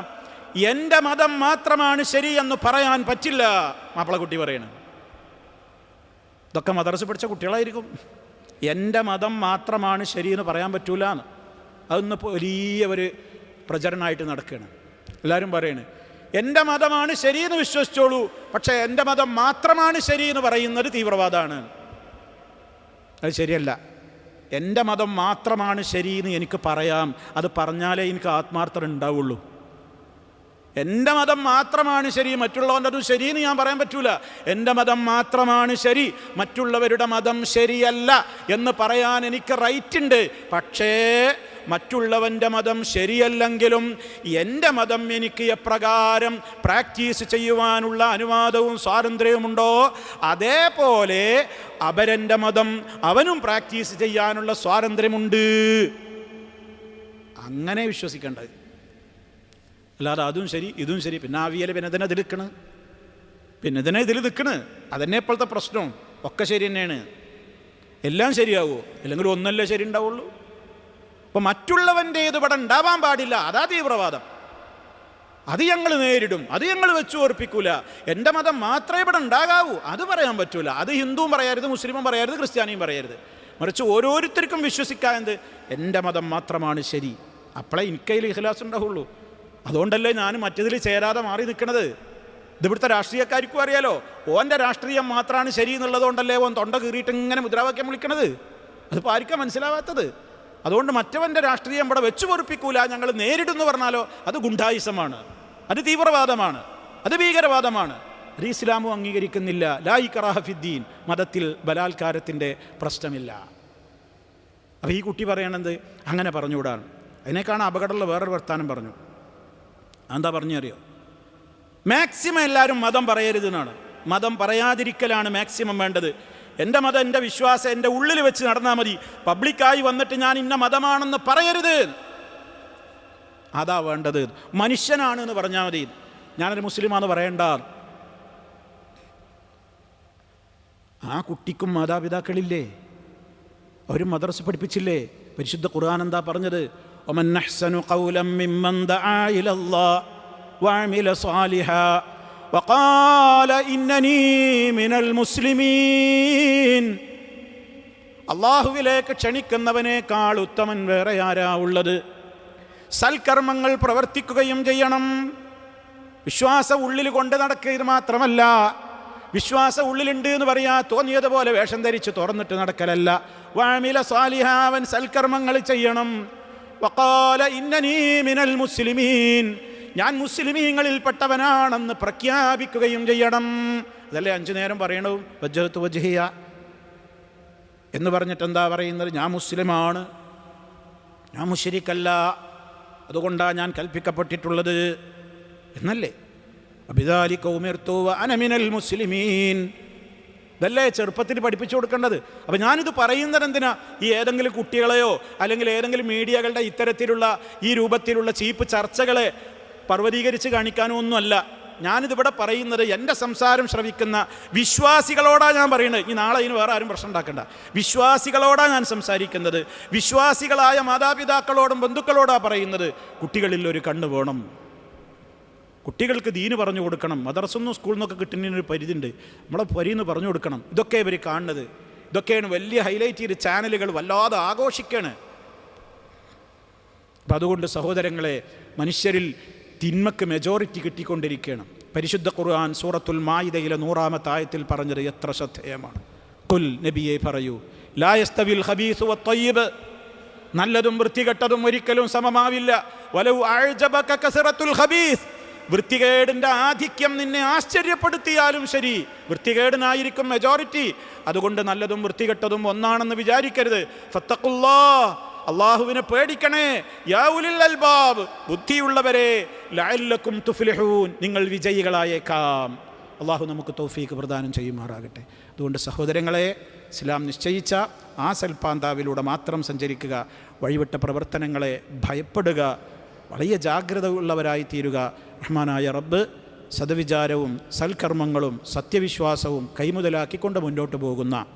എൻ്റെ മതം മാത്രമാണ് ശരി എന്ന് പറയാൻ പറ്റില്ല. മാപ്പിളക്കുട്ടി പറയണ ഇതൊക്കെ മദ്രസ പഠിച്ച കുട്ടികളായിരിക്കും. എൻ്റെ മതം മാത്രമാണ് ശരി എന്ന് പറയാൻ പറ്റൂല എന്ന്. അതൊന്ന് വലിയ ഒരു പ്രചരണമായിട്ട് നടക്കുകയാണ്. എല്ലാവരും പറയണ് എൻ്റെ മതമാണ് ശരിയെന്ന് വിശ്വസിച്ചോളൂ, പക്ഷേ എൻ്റെ മതം മാത്രമാണ് ശരി എന്ന് പറയുന്നത് തീവ്രവാദമാണ്. അത് ശരിയല്ല. എൻ്റെ മതം മാത്രമാണ് ശരിയെന്ന് എനിക്ക് പറയാം. അത് പറഞ്ഞാലേ എനിക്ക് ആത്മാർത്ഥത ഉണ്ടാവുള്ളൂ. എൻ്റെ മതം മാത്രമാണ് ശരി, മറ്റുള്ളവൻ്റെ അതും ശരിയെന്ന് ഞാൻ പറയാൻ പറ്റൂല. എൻ്റെ മതം മാത്രമാണ് ശരി, മറ്റുള്ളവരുടെ മതം ശരിയല്ല എന്ന് പറയാൻ എനിക്ക് റൈറ്റ് ഉണ്ട്. പക്ഷേ മറ്റുള്ളവൻ്റെ മതം ശരിയല്ലെങ്കിലും എൻ്റെ മതം എനിക്ക് എപ്രകാരം പ്രാക്ടീസ് ചെയ്യുവാനുള്ള അനുവാദവും സ്വാതന്ത്ര്യവുമുണ്ടോ അതേപോലെ അപരൻ്റെ മതം അവനും പ്രാക്ടീസ് ചെയ്യാനുള്ള സ്വാതന്ത്ര്യമുണ്ട്. അങ്ങനെ വിശ്വസിക്കേണ്ടത്. അല്ലാതെ അതും ശരി ഇതും ശരി, പിന്നെ ആവിയൽ പിന്നെ ഇതിനെ ഇതിൽ നിൽക്കണ്. അതന്നെ ഇപ്പോഴത്തെ പ്രശ്നം. ഒക്കെ ശരി തന്നെയാണ്. എല്ലാം ശരിയാവുമോ? അല്ലെങ്കിൽ ഒന്നല്ലേ ശരി ഉണ്ടാവുള്ളൂ. അപ്പോൾ മറ്റുള്ളവൻ്റെ ഇത് ഇവിടെ ഉണ്ടാവാൻ പാടില്ല. അതാ തീവ്രവാദം. അത് ഞങ്ങൾ നേരിടും, അത് ഞങ്ങൾ വെച്ചു ഓർപ്പിക്കൂല. എൻ്റെ മതം മാത്രമേ ഇവിടെ ഉണ്ടാകാവൂ, അത് പറയാൻ പറ്റൂല. അത് ഹിന്ദുവും പറയരുത്, മുസ്ലിമും പറയരുത്, ക്രിസ്ത്യാനിയും പറയരുത്. മറിച്ച് ഓരോരുത്തർക്കും വിശ്വസിക്കാൻ എന്ത്? എൻ്റെ മതം മാത്രമാണ് ശരി. അപ്പോഴേ എനിക്കതിൽ ഇഖ്ലാസ് ഉണ്ടാവുള്ളൂ. അതുകൊണ്ടല്ലേ ഞാൻ മറ്റതിൽ ചേരാതെ മാറി നിൽക്കണത്. ഇതിവിടുത്തെ രാഷ്ട്രീയക്കാർക്കും അറിയാലോ, ഓൻ്റെ രാഷ്ട്രീയം മാത്രമാണ് ശരി എന്നുള്ളതുകൊണ്ടല്ലേ ഓൻ തൊണ്ട കീറിയിട്ട് ഇങ്ങനെ മുദ്രാവാക്യം വിളിക്കണത്. അതിപ്പോൾ ആർക്കാണ് മനസ്സിലാവാത്തത്? അതുകൊണ്ട് മറ്റവൻ്റെ രാഷ്ട്രീയം ഇവിടെ വെച്ചു പൊറുപ്പിക്കൂല, ഞങ്ങൾ നേരിടുന്നു പറഞ്ഞാലോ അത് ഗുണ്ടായിസമാണ്, അത് തീവ്രവാദമാണ്, അത് ഭീകരവാദമാണ്. അത് ഇസ്ലാമും അംഗീകരിക്കുന്നില്ല. ലാ ഇക്റാഹ ഫിദ്ദീൻ, മതത്തിൽ ബലാത്കാരത്തിൻ്റെ പ്രശ്നമില്ല. അപ്പോൾ ഈ കുട്ടി പറയണത് അങ്ങനെ പറഞ്ഞുകൂടാണ്. അതിനേക്കാണ് അപകടമുള്ള വേറൊരു വർത്താനം പറഞ്ഞു. എന്താ പറഞ്ഞറിയോ? മാക്സിമം എല്ലാവരും മതം പറയരുതെന്നാണ്. മതം പറയാതിരിക്കലാണ് മാക്സിമം വേണ്ടത്. എൻ്റെ മതം, എൻ്റെ വിശ്വാസം എൻ്റെ ഉള്ളിൽ വെച്ച് നടന്നാൽ മതി. പബ്ലിക്കായി വന്നിട്ട് ഞാൻ ഇന്ന മതമാണെന്ന് പറയരുത്, അതാ വേണ്ടത്. മനുഷ്യനാണ് എന്ന് പറഞ്ഞാൽ മതി. ഞാനൊരു മുസ്ലിമാണെന്ന് പറയണ്ട. ആ കുട്ടിക്കും മാതാപിതാക്കളില്ലേ? അവരും മദ്രസ പഠിപ്പിച്ചില്ലേ? പരിശുദ്ധ ഖുർആൻ എന്താ പറഞ്ഞത്? ومن أحسن قولا ممن دعا إلى الله وعمل صالحا وقال إنني من المسلمين. അള്ളാഹുവിലേക്ക് ക്ഷണിക്കുന്നവനേക്കാൾ ഉത്തമൻ വേറെ ആരാ ഉള്ളത്? സൽക്കർമ്മങ്ങൾ പ്രവർത്തിക്കുകയും ചെയ്യണം. വിശ്വാസം ഉള്ളിൽ കൊണ്ട് നടക്കുക മാത്രമല്ല, വിശ്വാസം ഉള്ളിലുണ്ട് എന്ന് പറയാ തോന്നിയതുപോലെ വേഷം ധരിച്ച് തുറന്നിട്ട് നടക്കലല്ല. വഅമില സാലിഹ, അവൻ സൽക്കർമ്മങ്ങൾ ചെയ്യണം. വഖാല ഇന്നനീ മിനൽ മുസ്ലിമീൻ, ഞാൻ മുസ്ലിമീങ്ങളിൽപ്പെട്ടവനാണെന്ന് പ്രഖ്യാപിക്കുകയും ചെയ്യണം. അതല്ലേ 5 നേരം പറയണവും വജ്ഹത്തു വജ്ഹിയ എന്ന് പറഞ്ഞിട്ട് എന്താ പറയുന്നത്? ഞാൻ മുസ്ലിമാണ്, ഞാൻ മുശ്രിക്കല്ല, അതുകൊണ്ടാണ് ഞാൻ കൽപ്പിക്കപ്പെട്ടിട്ടുള്ളത് എന്നല്ലേ? അബിദാലിക ഉമിർതു വഅന മിനൽ മുസ്ലിമീൻ. ഇതല്ലേ ചെറുപ്പത്തിൽ പഠിപ്പിച്ചു കൊടുക്കേണ്ടത്. അപ്പം ഞാനിത് പറയുന്നത് എന്തിനാ? ഈ ഏതെങ്കിലും കുട്ടികളെയോ അല്ലെങ്കിൽ ഏതെങ്കിലും മീഡിയകളുടെ ഇത്തരത്തിലുള്ള ഈ രൂപത്തിലുള്ള ചീപ്പ് ചർച്ചകളെ പർവ്വതീകരിച്ച് കാണിക്കാനോ ഒന്നുമല്ല. ഞാനിതിവിടെ പറയുന്നത് എൻ്റെ സംസാരം ശ്രവിക്കുന്ന വിശ്വാസികളോടാണ് ഞാൻ പറയുന്നത്. ഇനി നാളെ ഇതിന് വേറെ ആരും പ്രശ്നം ഉണ്ടാക്കണ്ട. വിശ്വാസികളോടാണ് ഞാൻ സംസാരിക്കുന്നത്. വിശ്വാസികളായ മാതാപിതാക്കളോടും ബന്ധുക്കളോടാണ് പറയുന്നത്. കുട്ടികളിൽ ഒരു കണ്ണ് വേണം. കുട്ടികൾക്ക് ദീന് പറഞ്ഞു കൊടുക്കണം. മദ്രസൊന്നും സ്കൂളിൽ നിന്നൊക്കെ കിട്ടുന്നതിനൊരു പരിധിയുണ്ട്. നമ്മളെ പരിന്ന് പറഞ്ഞു കൊടുക്കണം. ഇതൊക്കെ ഇവർ കാണുന്നത്. ഇതൊക്കെയാണ് വലിയ ഹൈലൈറ്റ് ചെയ്ത് ചാനലുകൾ വല്ലാതെ ആഘോഷിക്കുകയാണ്. അപ്പം അതുകൊണ്ട് സഹോദരങ്ങളെ, മനുഷ്യരിൽ തിന്മക്ക് മെജോറിറ്റി കിട്ടിക്കൊണ്ടിരിക്കുകയാണ്. പരിശുദ്ധ ഖുർആൻ സൂറത്തുൽ മാഇദയിലെ 100-ാമത്തെ ആയത്തിൽ പറഞ്ഞത് എത്ര ശ്രദ്ധേയമാണ്. ഖുൽ, നബിയെ പറയൂ, ലാ യസ്തവിൽ ഖബീസു വത്തയ്യിബ്, നല്ലതും വൃത്തികെട്ടതും ഒരിക്കലും സമമാവില്ല. വലൗ അഅജബക കസറത്തുൽ ഖബീസ്, വൃത്തികേടിൻ്റെ ആധിക്യം നിന്നെ ആശ്ചര്യപ്പെടുത്തിയാലും ശരി, വൃത്തികേടിനായിരിക്കും മെജോറിറ്റി. അതുകൊണ്ട് നല്ലതും വൃത്തികെട്ടതും ഒന്നാണെന്ന് വിചാരിക്കരുത്. ഫത്തഖുല്ലാഹ്, അള്ളാഹുവിനെ പേടിക്കണേ. യാ ഉലിൽ അൽബാബ്, ബുദ്ധിയുള്ളവരെ, ലഅല്ലക്കും തുഫ്ലിഹൂൻ, നിങ്ങൾ വിജയികളായേക്കാം. അള്ളാഹു നമുക്ക് തൗഫീഖ് പ്രദാനം ചെയ്യുമാറാകട്ടെ. അതുകൊണ്ട് സഹോദരങ്ങളെ, ഇസ്ലാം നിശ്ചയിച്ച ആ സൽപാന്താവിലൂടെ മാത്രം സഞ്ചരിക്കുക. വഴിവിട്ട പ്രവർത്തനങ്ങളെ ഭയപ്പെടുക. വലിയ ജാഗ്രത ഉള്ളവരായി തീരുക. റഹ്മാനായ റബ്ബ് സദ്വിചാരവും സൽക്കർമ്മങ്ങളും സത്യവിശ്വാസവും കൈമുതലാക്കിക്കൊണ്ട് മുന്നോട്ട് പോകുന്ന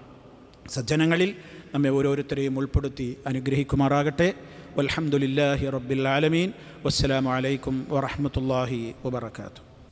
സജ്ജനങ്ങളിൽ നമ്മെ ഓരോരുത്തരെയും ഉൾപ്പെടുത്തി അനുഗ്രഹിക്കുമാറാകട്ടെ. വൽഹംദുലില്ലാഹി റബ്ബിൽ ആലമീൻ. വസ്സലാമു അലൈക്കും വറഹ്മത്തുള്ളാഹി വബറകാതുഹു.